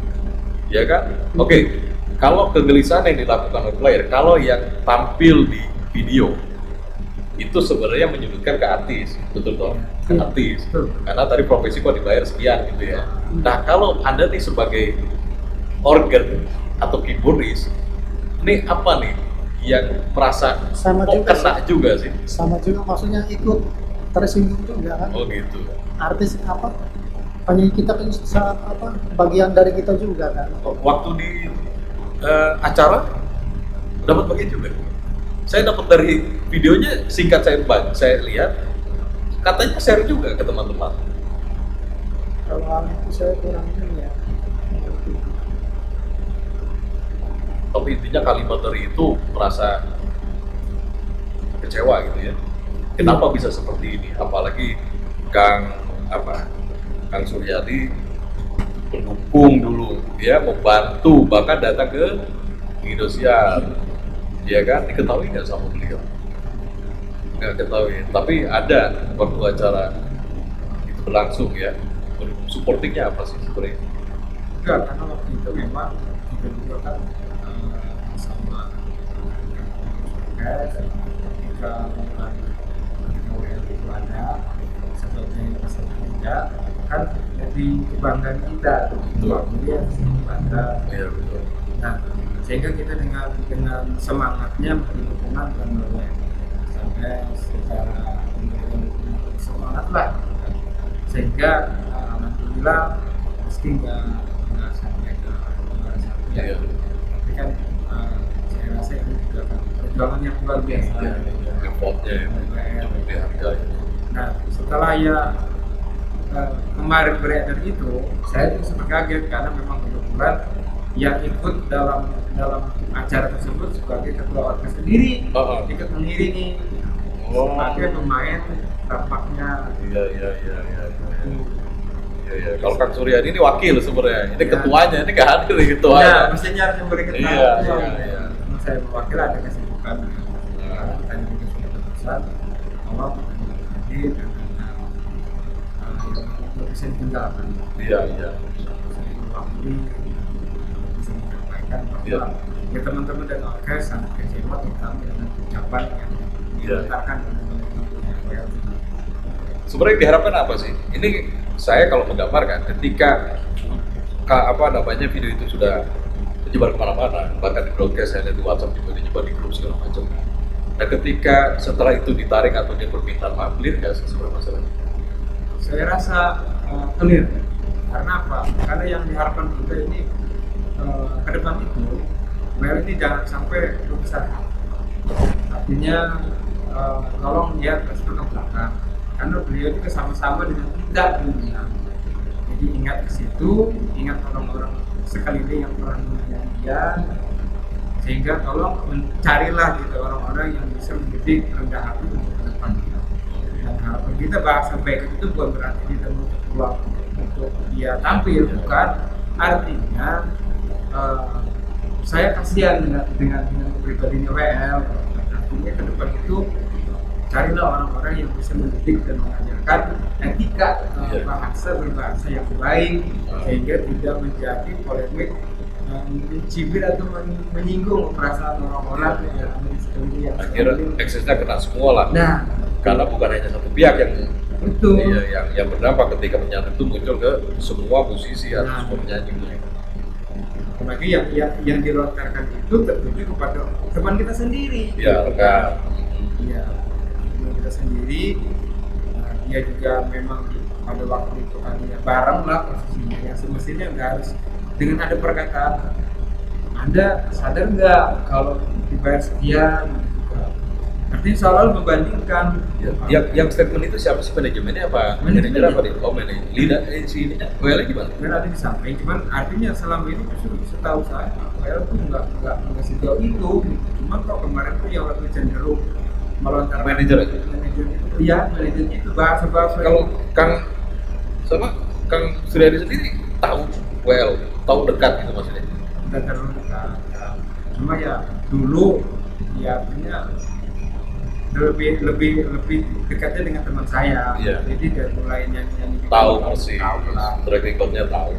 ya kan? Oke, kalau kegelisahan yang dilakukan oleh player, kalau yang tampil di video itu sebenarnya menyudutkan ke artis, betul dong? Ke Iya, artis, betul. karena tadi profesi kok dibayar sekian gitu ya. Nah kalau Anda nih sebagai organ atau keyboardis, ini apa nih yang merasa Sama kok juga kena sih. juga sih? Sama juga maksudnya ikut tersinggung juga kan. Oh gitu. Artis penyanyi kita kan bagian dari kita juga kan. Waktu di acara dapat bagian juga. Saya dapat dari videonya singkat saya lihat katanya share juga ke teman-teman. Kalau hal itu saya kurang ini ya. Tapi intinya kalimat dari itu merasa kecewa gitu ya. Kenapa bisa seperti ini? Apalagi Kang Suryadi mendukung dulu, ya membantu bahkan datang ke Indonesia, ya kan? Diketahui nggak sama beliau? Nggak ketahui. Tapi ada waktu acara itu berlangsung ya. Supportingnya apa sih sebenarnya? Enggak, karena waktu itu memang kita juga kan sama ketika mulai itu ada sebagai peserta kan jadi kebanggaan kita bahwa dia bangga. Iya betul. Nah, sehingga kita dengan semangatnya memberi dukungan dan sampai secara semangat lah, sehingga alhamdulillah meski nggak sampai ke juara satu ya, Iya. tapi kan saya rasa itu juga kan perjuangan yang luar biasa. Iya, effortnya yang dihargai. Nah, setelah ya kemarin beredar itu, saya juga sempat kaget karena memang kebetulan yang ikut dalam acara tersebut sebagai ketua orkes sendiri, Oh. ikut mengiringi Oh. sebagai pemain tampaknya. Iya. Iya. Kalau Kang Suryadi ini wakil sebenarnya, ini Ya. ketuanya, ini nggak hadir nih ketuanya. Ya, mestinya harus memberi keterangan. Iya. Saya mewakili ada kesibukan. Karena kita juga sudah berpesan bahwa jadi bisa ditinggalkan. Iya. Mewakili bisa menyampaikan bahwa Iya. ya teman-teman dan orkes sangat kecewa tentang dengan ucapan yang Iya. dilontarkan oleh Sebenarnya yang diharapkan apa sih? Ini saya kalau menggambarkan ketika video itu sudah menyebar kemana-mana, bahkan di broadcast, saya lihat di WhatsApp juga menyebar di grup segala macam. Nah ketika setelah itu ditarik atau dia permintaan maaf, clear nggak sih sebenarnya masalahnya? Saya rasa clear. Karena apa? Karena yang diharapkan kita ini ke depan itu, Mel ini jangan sampai besar. Artinya tolong dia terus ke belakang. Karena beliau juga sama-sama dengan kita dunia. Jadi ingat ke situ, ingat orang-orang sekeliling yang pernah mengenal dia, sehingga tolong mencarilah gitu orang-orang yang bisa mendidik rendah hati untuk ke depan. Dan harapan kita bahasa baik itu bukan berarti kita menutup peluang untuk dia tampil, bukan. Artinya saya kasihan dengan kepribadiannya WL. Artinya ke depan itu carilah orang-orang yang bisa mendidik dan mengajarkan etika bahasa berbahasa yang baik sehingga tidak menjadi polemik mencibir atau menyinggung perasaan orang-orang yang ada di sekeliling yang Akhirnya eksesnya kena semua lah. nah Karena bukan hanya satu pihak yang itu yang berdampak ketika penyanyi itu muncul ke semua musisi atau Nah. semua penyanyi. apalagi yang dilontarkan itu tertuju kepada teman kita sendiri. Ya, kan. Iya, teman kita sendiri. Nah, dia juga memang pada waktu itu kan ya bareng lah posisinya. Yang semestinya nggak harus dengan ada perkataan. Anda sadar nggak kalau dibayar sekian? Gitu. Artinya selalu membandingkan. Yang statement itu siapa sih, manajemennya apa? Manajer apa nih? Oh, manajer. Lidah si ini WL gimana? Kan ada di samping, cuman artinya selama ini justru setahu saya WL tuh nggak sejauh itu. Cuman kalau kemarin tuh yang lebih cenderung melontarkan Manajer aja? manajer itu, ya manajer itu bahasa Kalau Kang Suryadi sendiri tahu WL, tahu dekat gitu maksudnya. udah terlalu dekat. Cuma ya dulu ya artinya lebih dekatnya dengan teman saya. Iya. Jadi dari mulai nyanyi Tahu persis, tahu lah. track recordnya tahu.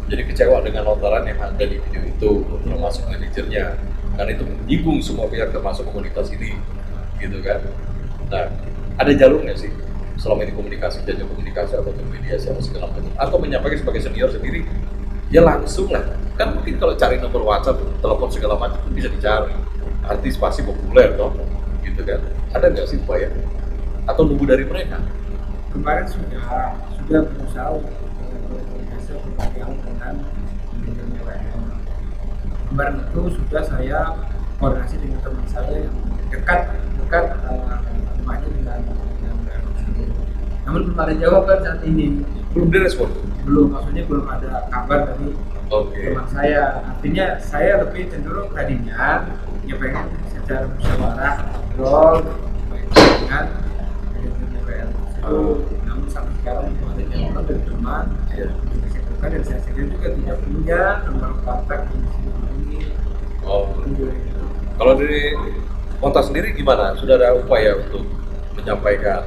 Jadi kecewa dengan lontaran yang ada di video itu, termasuk manajernya, karena itu menyinggung semua pihak termasuk komunitas ini, gitu kan. Nah, ada jalur nggak sih selama ini komunikasi, jajak komunikasi atau mediasi atau segala macam, atau menyampaikan sebagai senior sendiri, ya langsung lah. Kan mungkin kalau cari nomor WhatsApp, telepon segala macam itu bisa dicari. Artis pasti populer dong, gitu kan. Ada nggak sih upaya? Atau nunggu dari mereka? Kemarin sudah berusaha berkomunikasi dengan manajernya WM. Kemarin itu sudah saya koordinasi dengan teman saya yang dekat rumahnya dengan WM. Namun belum ada jawaban saat ini. Belum direspon? Maksudnya belum ada kabar dari Oke. teman saya. Artinya saya lebih cenderung tadinya ya pengen secara musyawarah ngobrol dengan manajernya WM. Namun sampai sekarang belum ada jawaban dari teman. Iya. Kan dan saya sendiri juga tidak punya nomor kontak di sini. Oh. Kalau dari Kontas sendiri gimana? Sudah ada upaya untuk menyampaikan?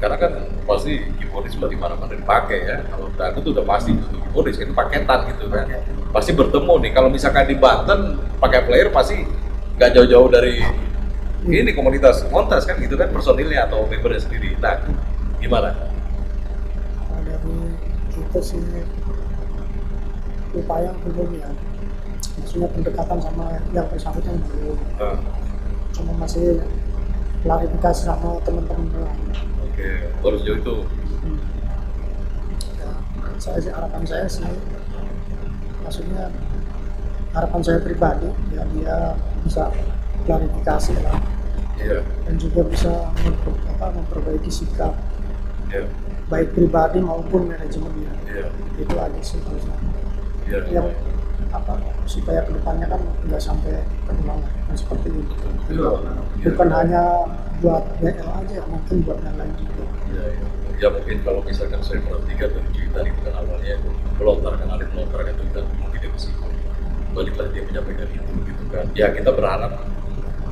Karena kan pasti keyboardis di mana-mana dipakai ya. Kalau aku tuh udah pasti untuk keyboardis itu paketan gitu kan. Pasti bertemu nih. Kalau misalkan di Banten pakai player pasti nggak jauh-jauh dari ini komunitas Kontas kan gitu kan, personilnya atau membernya sendiri. Nah, gimana? Nah, dari kita sih upaya belum ya, maksudnya pendekatan sama yang bersangkutan belum, cuma masih klarifikasi sama teman-teman doang. Oke, baru sejauh itu. Ya, harapan saya sih, maksudnya harapan saya pribadi ya dia bisa klarifikasi lah, Iya. dan juga bisa memperbaiki sikap Iya. baik pribadi maupun manajemennya. Iya. Itu aja sih terusnya. Iya. Yang supaya kedepannya kan nggak sampai terulang kan seperti itu. Bukan hanya buat WL aja, mungkin buat yang lain juga. Ya mungkin kalau misalkan saya perhatikan dari cerita itu kan awalnya melontarkan itu kita mungkin dia mesti balik lagi dia menyampaikan itu gitu kan. Ya kita berharap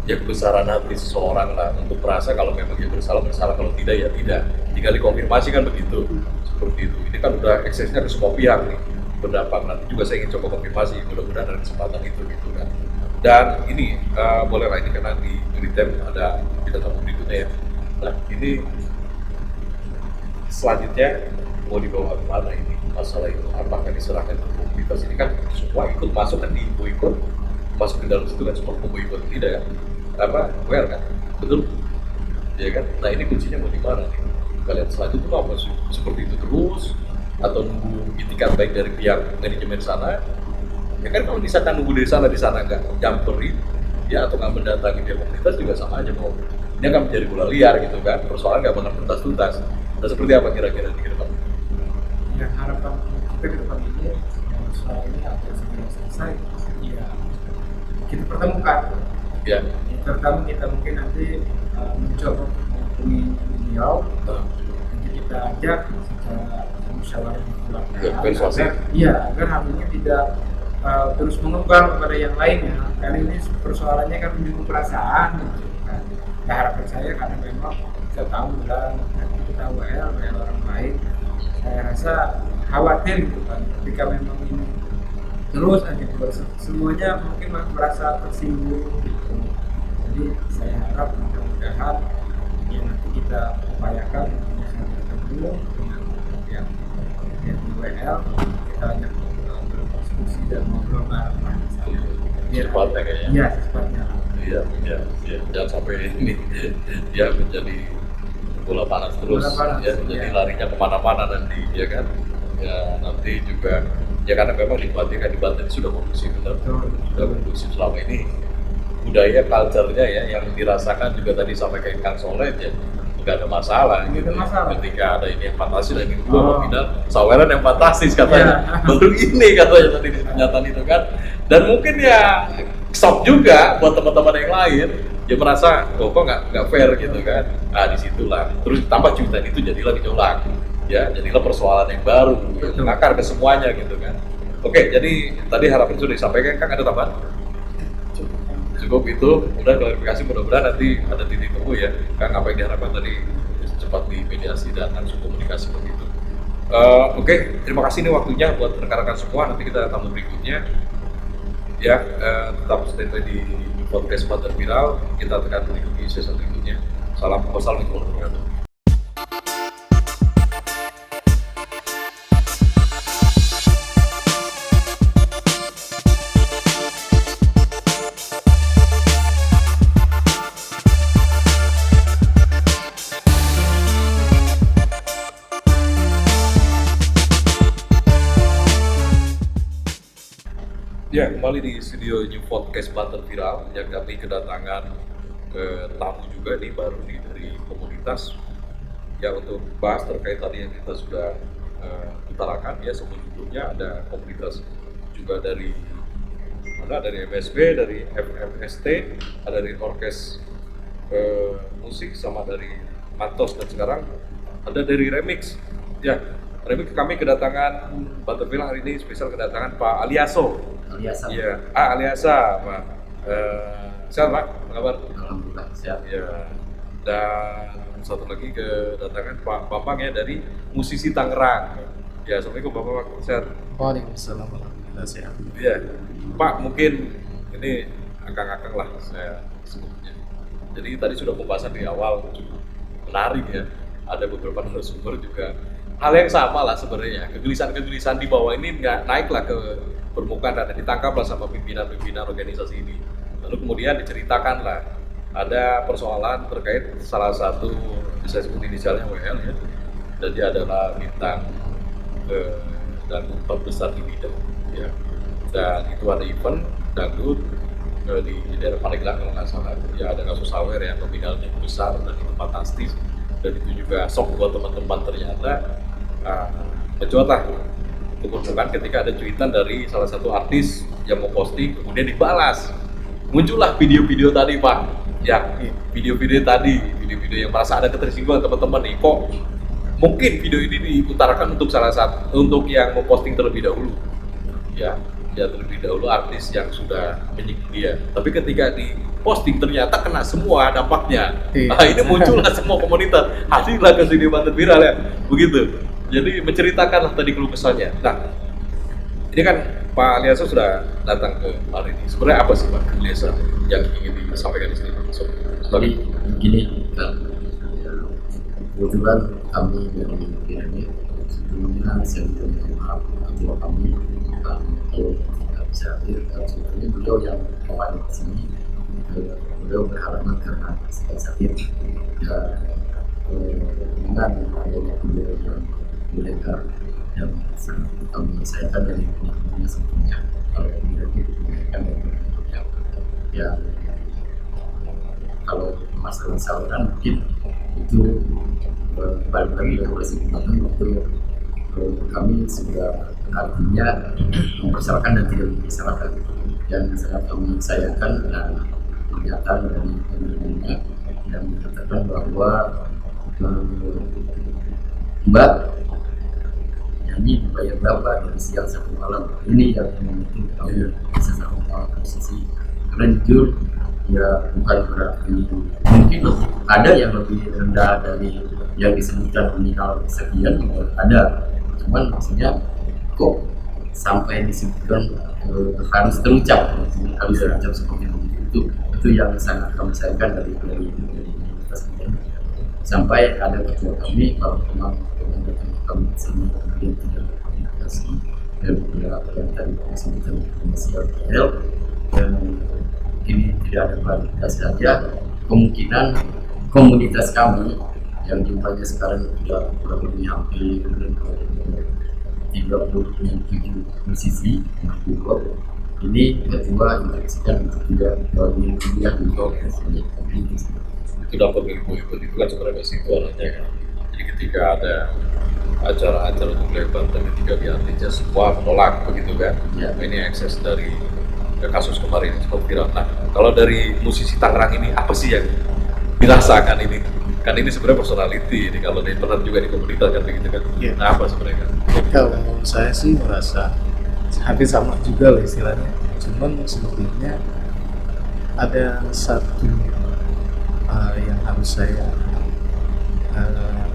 ya kebesaran hati seseorang lah untuk merasa kalau memang dia bersalah, kalau tidak ya tidak. Tinggal dikonfirmasi kan begitu, seperti itu. Ini kan udah eksesnya ke semua pihak nih berdampak. Nanti juga saya ingin coba konfirmasi, mudah-mudahan ada kesempatan itu gitu kan. Dan ini boleh lah ini karena di Unitem ada kita tamu berikutnya ya. Nah ini selanjutnya mau dibawa kemana ini masalah itu? Apakah diserahkan ke komunitas ini kan semua ikut masuk kan di boikot, masuk ke dalam situ kan semua boikot tidak ya? Aware kan? Betul? Ya kan? Nah ini kuncinya mau di mana nih? Kalian selanjutnya mau apa? Seperti itu terus? Atau nunggu itikat baik dari pihak manajemen sana? Ya kan kalau misalkan nunggu di sana nggak nyamperin ya atau nggak mendatangi pihak komunitas juga sama aja mau ini akan menjadi bola liar gitu kan, persoalan nggak bakal tuntas. Nah seperti apa kira-kira di depan? Ya harapan kita ke depan ini yang soal ini akan segera selesai ya kita pertemukan Ya. pertama kita mungkin nanti mencoba menghubungi beliau nanti kita ajak secara musyawarah keluarga Ya, persuasif. agar hal ini tidak terus mengembang kepada yang lainnya. Kali ini persoalannya kan menyinggung perasaan gitu kan. Ya, harapan saya karena memang saya tahu dan kita WL orang lain, saya rasa khawatir gitu kan ketika memang ini terus aja semuanya mungkin merasa tersinggung gitu. Jadi saya harap mudah-mudahan ya nanti kita upayakan bisa bertemu dengan yang WL, kita ajak berdiskusi dan ngobrol bareng misalnya. Secepatnya kayaknya. Iya, secepatnya. Iya. Jangan sampai ini dia menjadi bola panas terus, Bola panas, ya, jadi iya. larinya kemana-mana nanti, ya kan? Ya nanti juga, ya karena memang di Banten sudah kondusif, sudah kondusif selama ini. Budaya, culture-nya ya yang dirasakan juga tadi sampaikan Kang Soleh ya, nggak ada masalah. Nggak ada masalah. Ketika ada ini yang fantastis dan ini dua final, Saweran yang fantastis katanya. Iya. Baru ini katanya tadi di pernyataan itu kan. Dan mungkin ya shock juga buat teman-teman yang lain. Dia merasa, kok nggak fair gitu kan. Nah disitulah. Terus tambah cuitan itu jadilah gejolak. Ya, jadilah persoalan yang baru, ngakar ke semuanya gitu kan. Oke, jadi tadi harapan sudah disampaikan, Kang, ada tambahan? Cukup itu, udah klarifikasi, mudah-mudahan nanti ada titik temu ya. Kang, apa yang diharapkan tadi cepat dimediasi dan langsung komunikasi begitu. Oke, terima kasih nih waktunya buat rekan-rekan semua. Nanti kita tamu berikutnya. Ya, tetap stay di podcast Banten Viral. Kita tekan di season berikutnya. Wassalamualaikum warahmatullahi wabarakatuh. Ya, kembali di studio New Podcast Banten Viral yang kami kedatangan tamu juga nih baru nih dari komunitas ya untuk bahas terkait tadi yang kita sudah utarakan ya sebelumnya ada komunitas juga dari MSB, dari FMST, ada dari orkes musik sama dari Matos dan sekarang ada dari Remix ya. Remix kami kedatangan Banten Viral hari ini spesial kedatangan Pak Aliaso. Aliasa. Iya, Aliasa, Pak. Sehat, Pak? Apa kabar? Alhamdulillah sehat. Ya. Dan satu lagi kedatangan Pak Bambang ya dari musisi Tangerang. Ya, assalamualaikum Bapak. Sehat? Waalaikumsalam warahmatullahi sehat. Iya, Pak. Mungkin ini akang-akang lah saya sebutnya. Jadi tadi sudah pembahasan di awal cukup menarik ya. Ada beberapa narasumber juga hal yang sama lah sebenarnya. Kegelisahan di bawah ini nggak naik lah ke permukaan dan ditangkap lah sama pimpinan-pimpinan organisasi ini. Lalu kemudian diceritakan lah ada persoalan terkait salah satu saya sebut inisialnya WL ya. Dan dia adalah bintang dangdut terbesar di bidang ya. Dan itu ada event dangdut di daerah Pandeglang kalau nggak salah. Ya ada kasus Sawer yang nominalnya besar dan itu fantastis. Dan itu juga shock buat teman-teman ternyata mencuat lah keperluan ketika ada cuitan dari salah satu artis yang mau posting kemudian dibalas muncullah video-video tadi Pak ya video-video yang merasa ada ketersinggungan teman-teman nih kok mungkin video ini diutarakan untuk yang mau posting terlebih dahulu ya terlebih dahulu artis yang sudah menyinggung dia tapi ketika di posting ternyata kena semua dampaknya ini muncullah semua komunitas hadirlah ke sini Banten Viral ya begitu. Jadi menceritakanlah tadi keluh kesahnya. Nah, ini kan Pak Aliasa sudah datang ke hari ini. Sebenarnya apa sih Pak Aliasa yang ingin disampaikan di sini? Jadi begini, kebetulan kami dari PMI sebelumnya saya minta maaf ketua kami kalau tidak bisa hadir. Sebetulnya beliau yang mewakili di sini. Beliau berhalangan karena saya sakit. Dengan adanya beliau yang beredar yang sangat kami sayangkan dari pihaknya sebetulnya kalau tidak diberikan ya kalau masalah saluran mungkin itu balik lagi ke kesimpulan itu kami sudah artinya mempersalahkan dan tidak mempersalahkan yang sangat kami sayangkan dan pernyataan dari pemerintah yang mengatakan bahwa Mbak yang penyanyi dibayar berapa dari siang sampai malam. Ini yang mungkin kalau sesama musisi, karena jujur ya bukan berarti mungkin ada yang lebih rendah dari yang disebutkan nominal sekian, ada, cuman maksudnya kok sampai disebutkan harus terucap seperti itu yang sangat kami sayangkan dari komunitas ini. Sampai ada ketua kami kalau memang kami sini kemudian tidak komunikasi dan beberapa yang tadi disebutkan inisial PL, dan ini tidak ada klarifikasi saja. Kemungkinan komunitas kami yang jumlahnya sekarang sudah kurang lebih hampir 37 musisi ini ketua instruksikan untuk tidak kuliah untuk Itu dapat ilmu itu kan sebenarnya basic-nya kan. Jadi ketika ada acara-acara untuk lebar dan ketika diartinya semua menolak begitu kan, Ya. Ini ekses dari kasus kemarin sempat viral. Nah, kalau dari musisi Tangerang ini apa sih yang dirasakan ini? Kan ini sebenarnya personality ini, kalau di internet juga di komunitas kan begitu kan. Iya. Nah, apa sebenarnya kan? Kalau saya sih merasa hampir sama juga lah istilahnya, cuman sebetulnya ada satu yang harus saya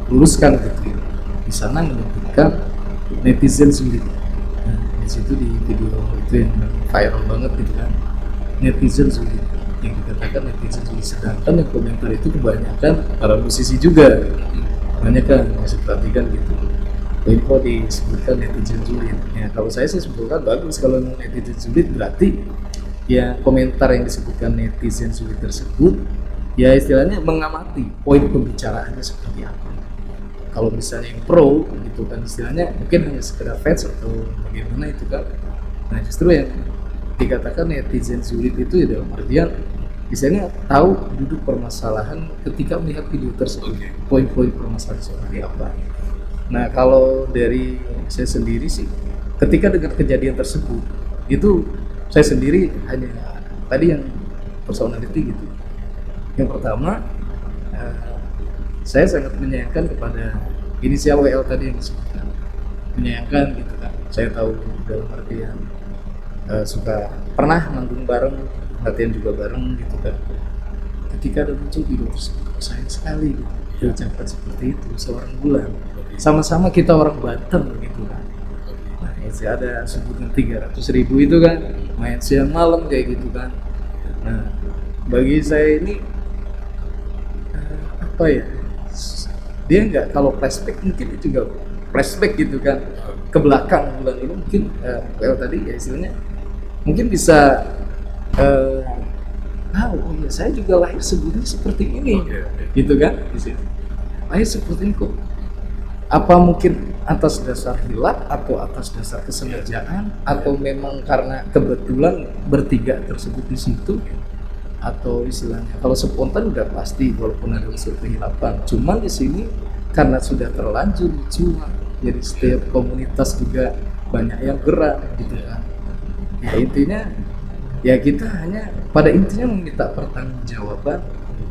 luruskan gitu. Di sana menyebutkan netizen sulit. Nah, di situ di video itu yang viral banget gitu kan, netizen sulit, yang dikatakan netizen sulit, sedangkan yang komentar itu kebanyakan para musisi juga, banyak kan masih perhatikan gitu. Jadi kok disebutkan netizen sulit, ya kalau saya sih sebutkan bagus. Kalau netizen sulit berarti ya komentar yang disebutkan netizen sulit tersebut ya istilahnya mengamati poin pembicaraannya seperti apa. Kalau misalnya yang pro gitu kan istilahnya mungkin hanya sekedar fans atau bagaimana itu kan. Nah justru yang dikatakan netizen sulit itu ya dalam artian misalnya tahu duduk permasalahan ketika melihat video tersebut, poin-poin permasalahan seperti apa. Nah kalau dari saya sendiri sih ketika dengan kejadian tersebut itu saya sendiri hanya tadi yang personality gitu. Yang pertama saya sangat menyayangkan kepada inisial WL tadi yang disebutkan, menyayangkan gitu kan. Saya tahu dalam artian suka pernah manggung bareng, latihan juga bareng gitu kan. Ketika ada muncul video tersebut sayang sekali gitu, diucapkan seperti itu seorang bulan. Sama-sama kita orang Banten gitu kan. Nah itu ada sebutan 300.000 itu kan, main siang malam kayak gitu kan. Nah bagi saya ini apa ya, dia nggak, kalau flashback mungkin itu juga flashback gitu kan ke belakang bulan ini mungkin well tadi ya istilahnya mungkin bisa oh ya saya juga lahir sebelumnya seperti ini gitu kan di sini, lahir seperti ini kok. Apa mungkin atas dasar hilaf atau atas dasar kesengajaan atau memang karena kebetulan bertiga tersebut di situ, atau istilahnya kalau spontan udah pasti walaupun ada unsur kehilapan. Cuman di sini karena sudah terlanjur cuma jadi setiap komunitas juga banyak yang gerak gitu kan. Ya intinya ya kita hanya pada intinya meminta pertanggungjawaban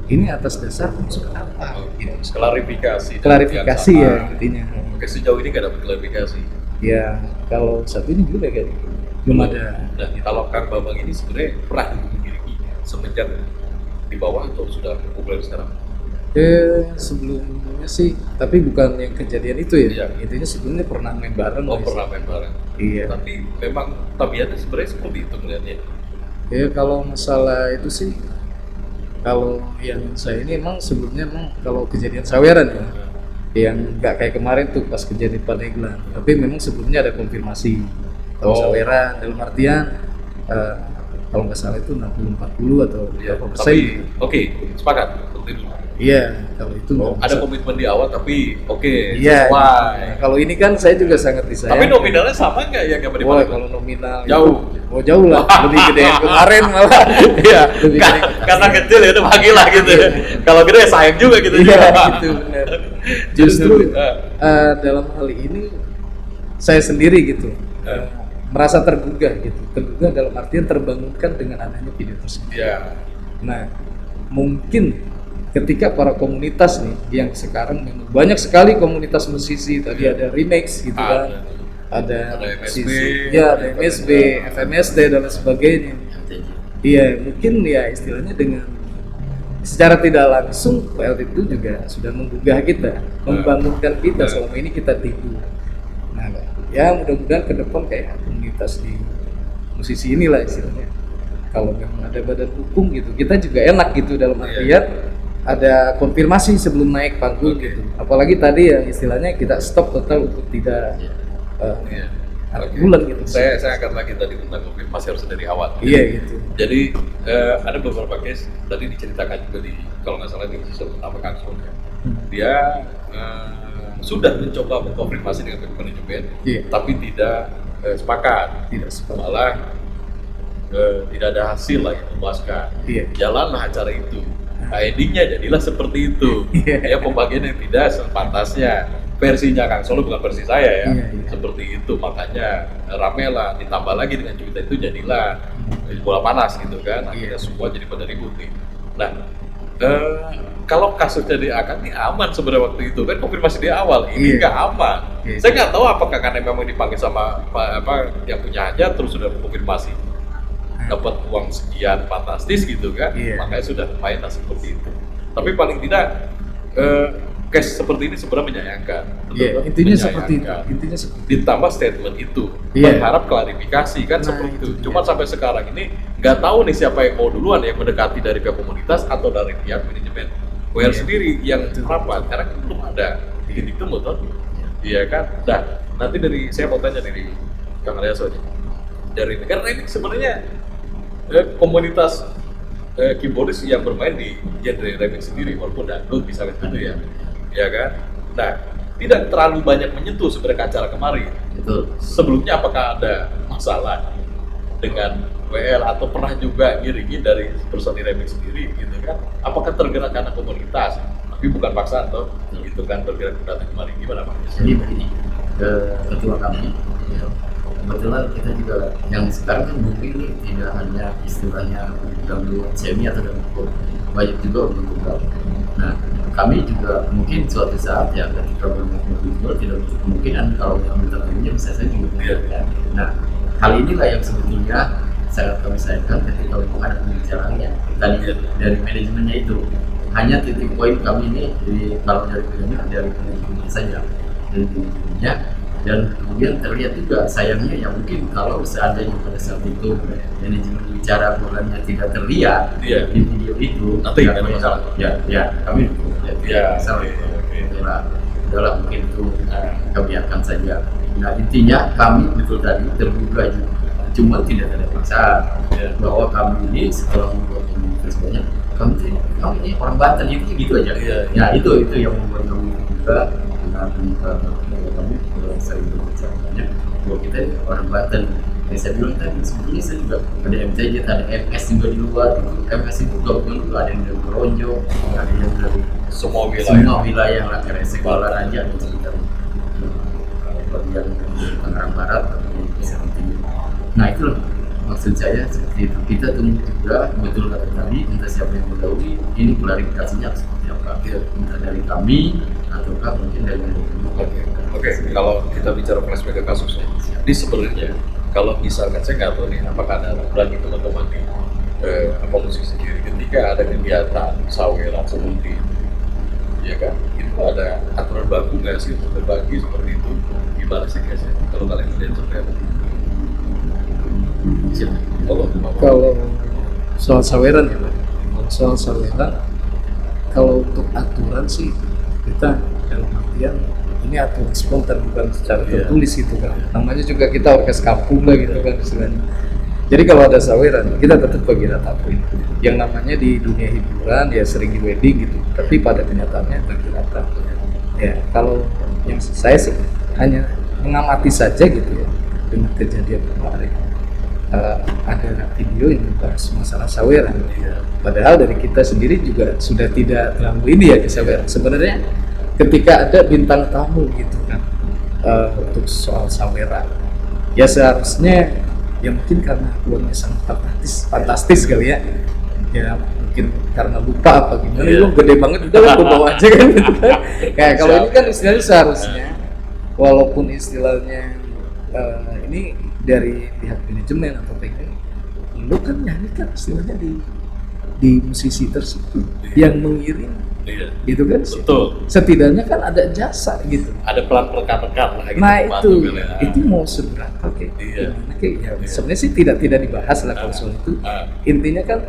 ini atas dasar unsur apa gitu. Klarifikasi Ya intinya. Oke, sejauh ini nggak dapat klarifikasi. Ya kalau satu ini juga kayak belum ada. Dan kalau Kang Bambang ini sebenarnya pernah dimiliki semenjak di bawah atau sudah populer sekarang? Sebelumnya sih, tapi bukan yang kejadian itu ya. Iya. Intinya sebelumnya pernah main bareng. Oh, pernah main bareng. Iya. Tapi memang tabiatnya sebenarnya seperti itu melihatnya. Ya kalau masalah itu sih, kalau yang saya ini emang sebelumnya emang kalau kejadian saweran ya, yang nggak kayak kemarin tuh pas kejadian Pandeglang, tapi memang sebelumnya ada konfirmasi kalau saweran dalam artian kalau nggak salah itu 60-40 atau berapa persen. Tapi oke, sepakat. Iya, kalau itu Ada komitmen di awal tapi iya. sesuai. Nah, kalau ini kan saya juga sangat disayang. Tapi nominalnya sama nggak ya kayak Wah, kalau nominal Jauh. itu, jauh lah, lebih gede yang kemarin malah. Iya, Lebih gede. karena kecil ya udah bagi lah gitu. Kalau gede ya sayang juga gitu. Iya, juga. gitu benar. Justru dalam hal ini saya sendiri gitu merasa tergugah gitu. Tergugah dalam artian terbangunkan dengan adanya video tersebut. Iya. Nah, mungkin ketika para komunitas nih yang sekarang memang banyak sekali komunitas musisi tadi ada remix gitu kan. ada Ada MSB, ya ada MSB, FMSD dan lain sebagainya. Iya, mungkin ya istilahnya dengan secara tidak langsung PLT itu juga sudah menggugah kita, membangunkan kita selama ini kita tidur. Nah, ya mudah-mudahan ke depan kayak komunitas di musisi inilah istilahnya. Kalau memang ada badan hukum gitu, kita juga enak gitu dalam artian ada konfirmasi sebelum naik panggung gitu. Apalagi tadi yang istilahnya kita stop total untuk tidak bulan gitu. Saya akan lagi tadi tentang konfirmasi harus dari awal. Iya gitu. Jadi ada beberapa case tadi diceritakan juga di kalau nggak salah di episode pertama Kang Sun ya. Dia sudah mencoba mengkonfirmasi dengan manajemen, tapi tidak sepakat. Tidak sepakat. Malah tidak ada hasil lah yang memuaskan. Jalanlah acara itu. Endingnya jadilah seperti itu. Ya pembagian yang tidak sepantasnya. Versinya Kang Solo bukan versi saya ya, seperti itu, makanya rame lah, ditambah lagi dengan cerita itu jadilah bola panas gitu kan, akhirnya semua jadi pada ribut nih. Nah, kalau kasus dari Akang ini aman sebenarnya waktu itu kan konfirmasi di awal, ini nggak aman. Saya nggak tahu apakah karena memang dipanggil sama apa yang punya hajat terus sudah konfirmasi dapat uang sekian fantastis gitu kan, makanya sudah main seperti itu. Tapi paling tidak case seperti ini sebenarnya menyayangkan. Intinya seperti itu. Ditambah statement itu, berharap klarifikasi kan seperti itu. Cuma sampai sekarang ini nggak tahu nih siapa yang mau duluan yang mendekati dari pihak komunitas atau dari pihak manajemen WR sendiri yang rapat karena belum ada titik temu tuh. Iya kan? Nah, nanti dari saya mau tanya dari Kang Arya aja. Dari ini karena ini sebenarnya komunitas keyboardis yang bermain di genre remix sendiri walaupun dangdut misalnya gitu ya. Ya kan? Nah, tidak terlalu banyak menyentuh sebenarnya acara kemarin. Betul. Sebelumnya apakah ada masalah dengan WL atau pernah juga ngiringin dari personil remix sendiri gitu kan? Apakah tergerak karena komunitas? Tapi bukan paksaan toh, gitu kan bergerak datang kemarin gimana Pak? Jadi begini, ketua kami, kebetulan kita juga yang sekarang kan mungkin ini tidak hanya istilahnya dangdut semi atau dangdut pop, banyak juga untuk tunggal. Nah, kami juga mungkin suatu saat ya ketika bermutu tidak menutup kemungkinan kalau yang minta lainnya bisa saja juga ya. Nah, hal inilah yang sebetulnya sangat kami sayangkan ketika memang ada pembicaraannya tadi dari manajemennya itu. Hanya titik poin kami ini kalau dari manajemennya saja dari manajemennya. Dan kemudian terlihat juga sayangnya yang mungkin kalau seandainya pada saat itu manajemen bicara bulannya tidak terlihat di video itu nanti ada masalah. Kami masalah adalah mungkin itu kami biarkan saja. Nah intinya kami betul tadi terbuka juga, cuma tidak ada paksaan bahwa kami ini setelah membuat komunitas banyak kami ini orang Banten itu gitu aja. Ya itu yang membuat kami juga kami sering berbicara banyak bahwa kita orang Banten. Yang saya bilang tadi sebetulnya saya juga ada MTJ, ada MS juga di luar. MS itu gabungan juga ada yang dari Toronjo, ada yang dari semua wilayah lah, Kresek, Balaraja dan sekitar bagian Tangerang Barat atau bisa Timur. Nah itu maksud saya seperti itu. Kita tunggu juga betul kata tadi, entah siapa yang mendahului ini klarifikasinya seperti apa. Entah dari kami ataukah mungkin dari Oke, kalau kita bicara flashback ke kasusnya, ini sebenarnya kalau misalkan saya nggak tahu nih apakah ada aturan di teman-teman di musik sendiri ketika ada kegiatan saweran seperti itu, ya kan? Itu ada aturan baku nggak sih untuk berbagi seperti itu? Gimana sih guys? Kalau kalian melihat seperti apa? Kalau soal saweran ya Pak, soal saweran kalau untuk aturan sih kita dalam artian ini aturan spontan bukan secara tertulis gitu kan. Namanya juga kita orkes kampung lah gitu kan istilahnya. Jadi kalau ada saweran kita tetap bagi ratapi. Yang namanya di dunia hiburan ya sering di wedding gitu. Tapi pada kenyataannya bagi rata. Ya kalau yang saya sih hanya mengamati saja gitu ya dengan kejadian kemarin. Ada video yang membahas masalah saweran. Padahal dari kita sendiri juga sudah tidak terlalu ini ya di saweran. Sebenarnya ketika ada bintang tamu gitu kan untuk soal saweran ya seharusnya ya mungkin karena uangnya sangat fantastis kali ya mungkin karena lupa apa gimana lu gede banget udah lah bawa aja kan gitu kan kayak kalau ini kan istilahnya seharusnya walaupun istilahnya ini dari pihak manajemen atau teknik, lu kan nyanyi kan istilahnya di musisi tersebut yang mengirim, Iya. gitu kan? Betul. Setidaknya kan ada jasa gitu. Ada pelan rekan-rekan lah gitu. Nah bantu itu, kan ya. itu mau seberapa kayak Iya. gimana kayak ya, sebenarnya sih tidak dibahas lah kalau soal itu. Intinya kan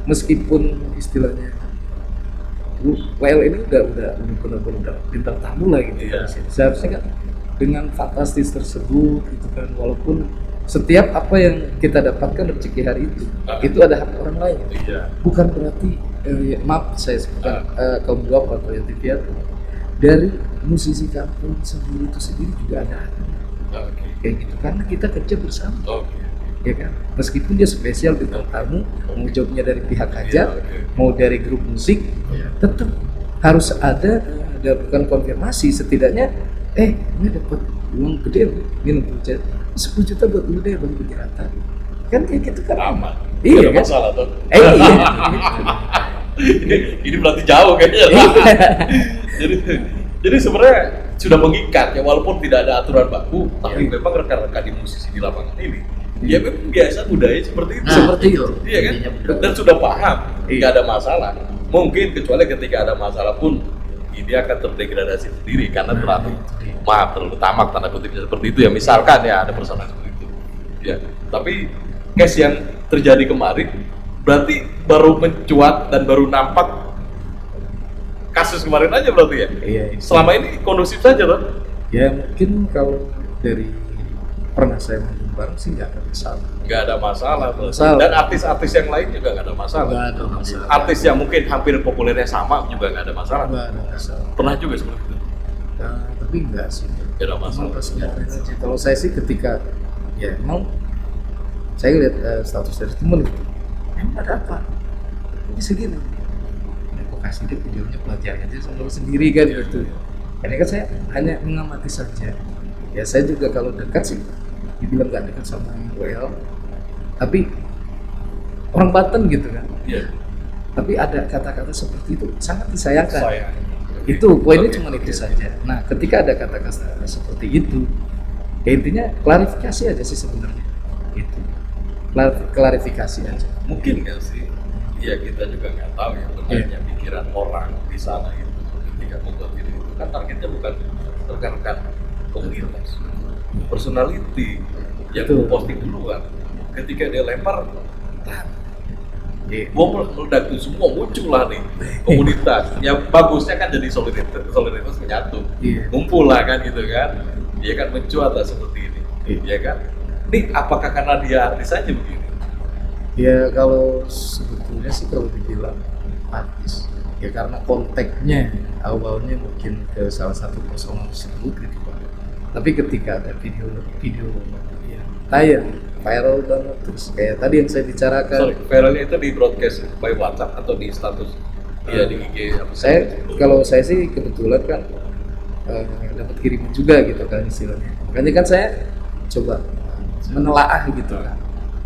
meskipun istilahnya WL ini udah benar-benar bintang tamu lah gitu. Iya. Seharusnya kan dengan fantastis tersebut gitu kan, walaupun setiap apa yang kita dapatkan rezeki hari itu ada hak orang lain. Iya. Bukan berarti maaf saya sebutkan kaum duafa atau yatim dari musisi kampung sendiri itu sendiri juga ada hak. Oke. Kayak gitu karena kita kerja bersama. Oke. Ya kan, meskipun dia spesial bintang tamu, mau jobnya dari pihak Iya, aja, oke. mau dari grup musik, tetap harus ada bukan konfirmasi, setidaknya ini dapat uang gede loh, minum 10 juta buat lu deh bang bagi rata, kan kayak gitu kan Aman. Iya Nggak ada kan? masalah tuh. Iya. Ini berarti jauh kayaknya. Jadi sebenarnya sudah mengikat ya, walaupun tidak ada aturan baku, tapi memang rekan-rekan di musisi di lapangan ini ya memang biasa budaya seperti itu. Seperti itu. Iya kan? Intinya betul. Dan sudah paham, Iya. nggak ada masalah. Mungkin kecuali ketika ada masalah pun ini akan terdegradasi sendiri karena terlalu tamak tanda kutipnya seperti itu ya. Misalkan ya ada personal seperti itu. Ya, tapi case yang terjadi kemarin berarti baru mencuat dan baru nampak kasus kemarin aja berarti ya. Iya. Selama ini kondusif saja loh. Ya mungkin kalau dari pernah saya manggung bareng sih nggak ada masalah. Nggak ada masalah. Masalah. Dan artis-artis yang lain juga nggak ada masalah. Nggak ada masalah. Artis yang mungkin hampir populernya sama juga nggak ada masalah. Nggak ada masalah. Pernah juga seperti itu. Tapi enggak sih. Nggak ada masalah. Kalau saya sih ketika ya emang saya lihat status dari temen gitu, emang ada apa? Ini segini. Ya, kok kasih dia videonya pelajari aja sama lu sendiri kan gitu. Ini kan saya hanya mengamati saja. Ya saya juga kalau dekat sih dibilang nggak dekat sama WL, tapi orang Banten gitu kan. Iya. Tapi ada kata-kata seperti itu sangat disayangkan. Saya. Itu poinnya Oke, cuma oke. itu saja. Nah ketika ada kata-kata seperti itu, ya intinya klarifikasi aja sih sebenarnya. Itu klarifikasi aja. Mungkin nggak sih? Ya kita juga nggak tahu ya sebenarnya pikiran orang di sana itu ketika membuat video itu kan targetnya bukan rekan-rekan komunitas, personality yang Betul. posting duluan. Ketika dia lempar, Iya. gua meledak tuh semua muncul lah nih komunitas. Yang bagusnya kan jadi solidaritas menyatu, Iya. ngumpul lah kan gitu kan. Dia kan mencuat lah seperti ini, Iya. ya kan? Nih apakah karena dia artis aja begini? Ya kalau sebetulnya sih kalau dibilang artis, ya karena konteksnya awalnya mungkin ke salah satu personal tersebut gitu Pak. Tapi ketika ada video yang tayang viral banget terus kayak tadi yang saya bicarakan, Sorry, viralnya itu di broadcast by WhatsApp atau di status? Iya di IG apa? kalau saya sih kebetulan kan dapat kiriman juga gitu kan istilahnya. Makanya kan saya coba menelaah gitu kan.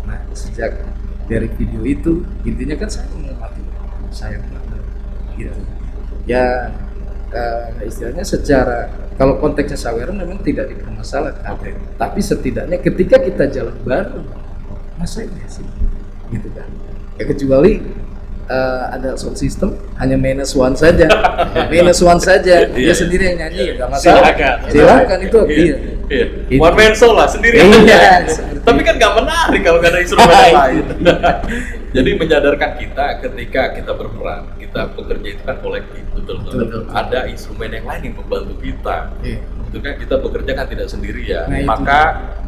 Nah sejak dari video itu intinya kan saya mengamati gitu. Ya istilahnya secara kalau konteksnya saweran memang tidak dipermasalahkan. Tapi setidaknya ketika kita jalan bareng, masa ini sih, gitu kan? Ya kecuali ada sound system hanya -1 saja, -1 saja, dia sendiri yang nyanyi ya nggak masalah. Silakan itu iya. Iya. Itu. One man show lah sendiri. Iya, seperti Tapi kan nggak menarik kalau nggak ada instrumen yang lain. Jadi menyadarkan kita ketika kita berperan, kita bekerja itu kan kolektif, betul. Ada instrumen yang lain yang membantu kita. Iya. Itu kan kita bekerja kan tidak sendirian. Nah, itu. Maka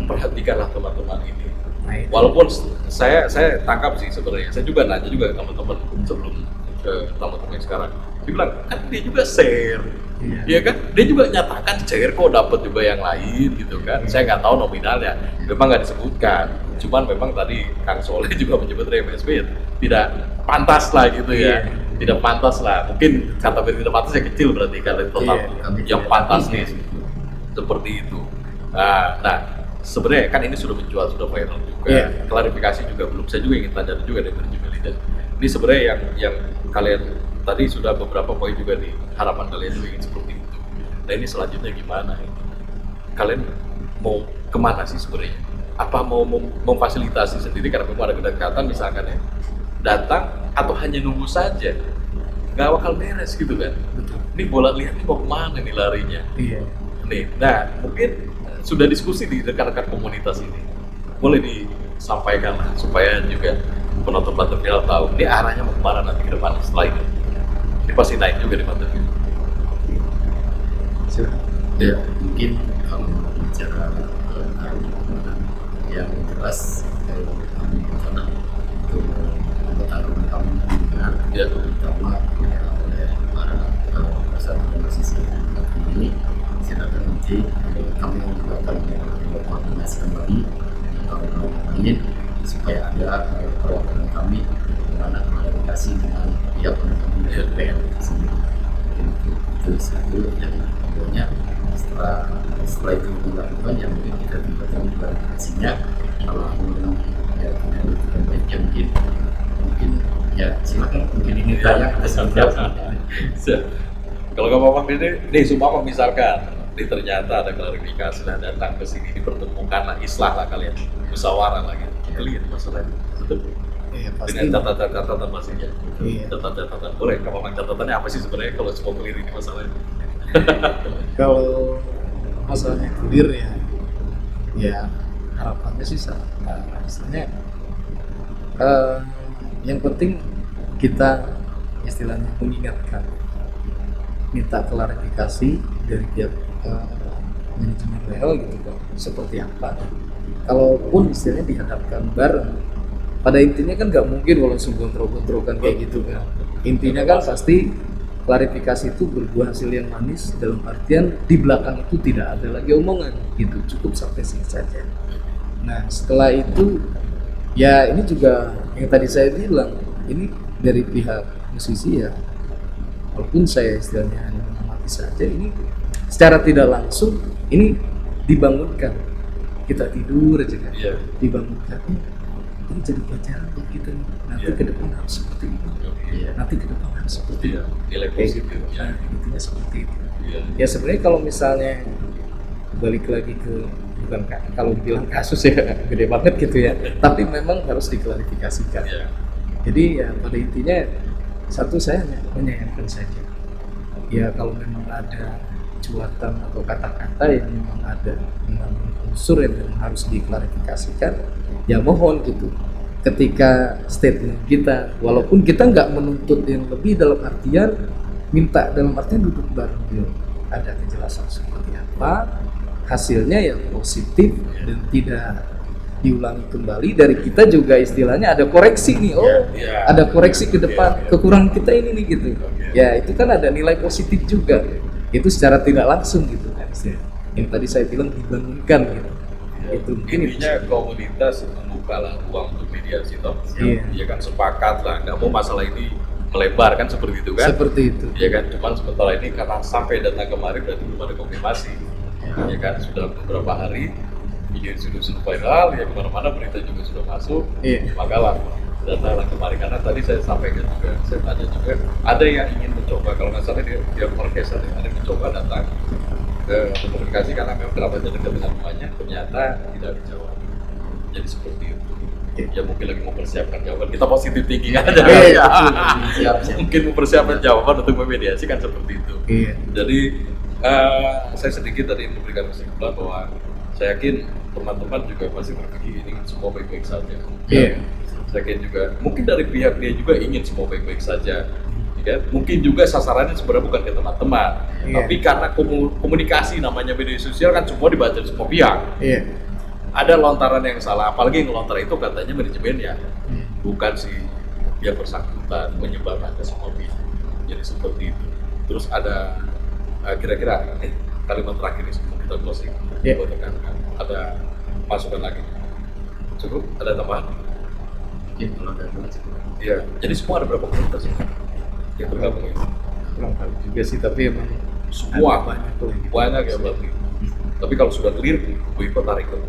perhatikanlah teman-teman ini. Nah, itu. Walaupun saya tangkap sih sebenarnya, saya juga nanya juga ke teman-teman sebelum ke teman-teman yang sekarang. Dia bilang kan dia juga share, Iya. iya kan? Dia juga nyatakan share kok dapat juga yang lain gitu kan. Saya nggak tahu nominalnya, memang nggak disebutkan. Cuman memang tadi Kang Soleh juga menyebut MSB tidak pantas lah gitu ya. Tidak pantas lah. Mungkin kata tidak pantas yang kecil berarti kalian total yang pantas nih seperti itu. Nah sebenarnya kan ini sudah menjual, sudah viral juga. Iya. Klarifikasi juga belum. Saya juga ingin tanya juga dari Jumeli. Ini sebenarnya yang kalian tadi sudah beberapa poin juga nih, harapan kalian juga ingin seperti itu. Nah ini selanjutnya gimana? Kalian mau kemana sih sebenarnya? Apa mau memfasilitasi sendiri karena memang ada kedekatan misalkan ya, datang atau hanya nunggu saja? Nggak bakal beres gitu kan? Ini bola lihat nih mau kemana nih larinya? Iya. Nih, nah mungkin sudah diskusi di rekan-rekan komunitas ini, boleh disampaikan lah supaya juga penonton Butterfield tahu ini arahnya mau kemana nanti ke depan setelah ini. Ini pasti naik juga di Butterfield. Ya, mungkin kalau bicara yang jelas kami rencana untuk pertarungan kami juga Ya. terutama oleh para peserta musisi ini. Silakan nanti kami juga akan berkoordinasi kembali kalau ingin supaya ada perwakilan kami di mana klarifikasi dengan pihak kami dari BPN sendiri. Itu satu yang keduanya setelah itu dilakukan yang mungkin kita tinggalkan klarifikasinya kalau memang ya tidak baik ya mungkin ya silakan mungkin ini tanya ada siap. Kalau nggak apa-apa ini, nih sumpah misalkan, ini ternyata ada klarifikasi lah datang ke sini dipertemukan lah, islah lah kalian, musyawarah lah gitu. Clear masalahnya, betul? Iya, pasti. Dengan catatan masihnya. Iya. Catatan, boleh. Kalau catatannya apa sih sebenarnya kalau semua clear ini masalahnya? Kalau masalahnya clear ya harapannya sih misalnya yang penting kita istilahnya mengingatkan, minta klarifikasi dari pihak manajemen rel gitu kan, seperti apa. Kalaupun istilahnya dihadapkan bareng, pada intinya kan nggak mungkin kalau langsung gontrok-gontrokan kayak gitu kan. Intinya kan pasti klarifikasi itu berbuah hasil yang manis, dalam artian di belakang itu tidak ada lagi omongan gitu, cukup sampai sini saja. Nah setelah itu ya ini juga yang tadi saya bilang, ini dari pihak musisi ya, walaupun saya istilahnya hanya mengamati saja, ini secara tidak langsung ini dibangunkan, kita tidur aja kan, Iya. dibangunkan ini jadi pelajaran buat kita nih. Nanti Iya. ke depan harus seperti ini, Iya. nanti ke depan harus seperti Iya. ini. Nilai Kayak positif. gitu. Ya. Nah, intinya seperti itu. Iya. Ya sebenarnya kalau misalnya balik lagi ke bukan kalau dibilang kasus ya gede banget gitu ya, tapi memang harus diklarifikasikan. Iya. Jadi ya pada intinya satu saya hanya menyayangkan saja. Ya kalau memang ada cuatan atau kata-kata yang memang ada dengan unsur yang memang harus diklarifikasikan, ya mohon gitu. Ketika statement kita, walaupun kita nggak menuntut yang lebih dalam artian minta dalam artian duduk bareng yuk, ada kejelasan seperti apa, hasilnya yang positif dan tidak diulangi kembali dari kita juga istilahnya ada koreksi nih, Iya. ada koreksi ke depan, Iya. kekurangan kita ini nih gitu. Oke. Ya itu kan ada nilai positif juga, itu secara tidak langsung gitu kan. Yang tadi saya bilang dibangunkan gitu. Itu mungkin Intinya komunitas membuka lah ruang untuk mediasi toh. Iya. Dia kan sepakat lah, nggak mau masalah ini melebar kan seperti itu kan? seperti itu. Ya kan, cuman sementara ini karena sampai datang kemarin berarti belum ada konfirmasi. Ya kan, sudah beberapa hari video sudah viral, ya kemana-mana berita juga sudah masuk. Iya. Maka lah datanglah kemarin karena tadi saya sampaikan juga, saya tanya juga ada yang ingin mencoba, kalau nggak salah dia orkestra ada yang mencoba datang ke komunikasi karena memang kerabatnya dekat dengan rumahnya, ternyata tidak dijawab. Jadi seperti itu. Ya mungkin lagi mempersiapkan jawaban. Kita positif tinggi aja. Iya, siap. Mungkin mempersiapkan jawaban untuk memediasi kan seperti itu. Iya. Jadi saya sedikit tadi memberikan kesimpulan bahwa saya yakin teman-teman juga pasti berpikir ingin semua baik-baik saja. Iya. Saya yakin juga mungkin dari pihak dia juga ingin semua baik-baik saja. Ya, mungkin juga sasarannya sebenarnya bukan ke teman-teman, Iya. tapi karena komunikasi namanya media sosial kan semua dibaca di semua pihak. Iya. Ada lontaran yang salah, apalagi yang lontar itu katanya manajemennya, bukan si yang bersangkutan menyebarkan ke semua pihak. Jadi seperti itu. Terus ada kira-kira kalimat terakhir ini sebelum kita closing. Iya. Buat rekan-rekan. Ada masukan lagi? Cukup? Ada tambahan? Mungkin kalau ada dua cukup. Iya. Jadi semua ada berapa komunitas ya? Yang bergabung ya? Kurang tahu juga sih, tapi emang Semua ada banyak tuh. banyak ya berarti. Tapi kalau sudah clear, gue tertarik tuh.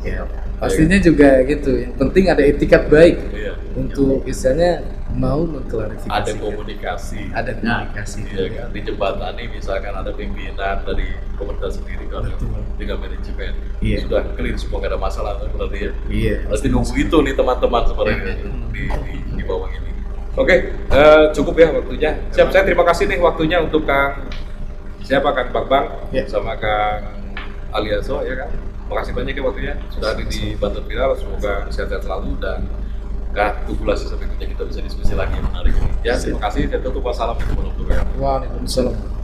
Ya, pastinya juga gitu. Yang penting ada etikat baik Iya. untuk misalnya mau mengklarifikasi, ada komunikasi. ada komunikasi. Iya kan, di jembatan ini misalkan ada pimpinan dari komunitas sendiri kalau Betul. dengan manajemen Iya. sudah clear semua, nggak ada masalah kan berarti ya. Iya. Pasti nunggu itu nih teman-teman sebenarnya di bawah ini. Oke, cukup ya waktunya. Siap, saya terima kasih nih waktunya untuk Kang siapa, Kang Bakbang Ya. sama Kang Aliaso ya kan. Makasih banyak ya waktunya sudah ada di Banten Viral. Semoga sehat-sehat selalu dan kalkulasi sampai kita bisa diskusi lagi yang menarik ini. Ya, terima kasih. Dan tutup wassalamualaikum warahmatullahi wabarakatuh. Waalaikumsalam.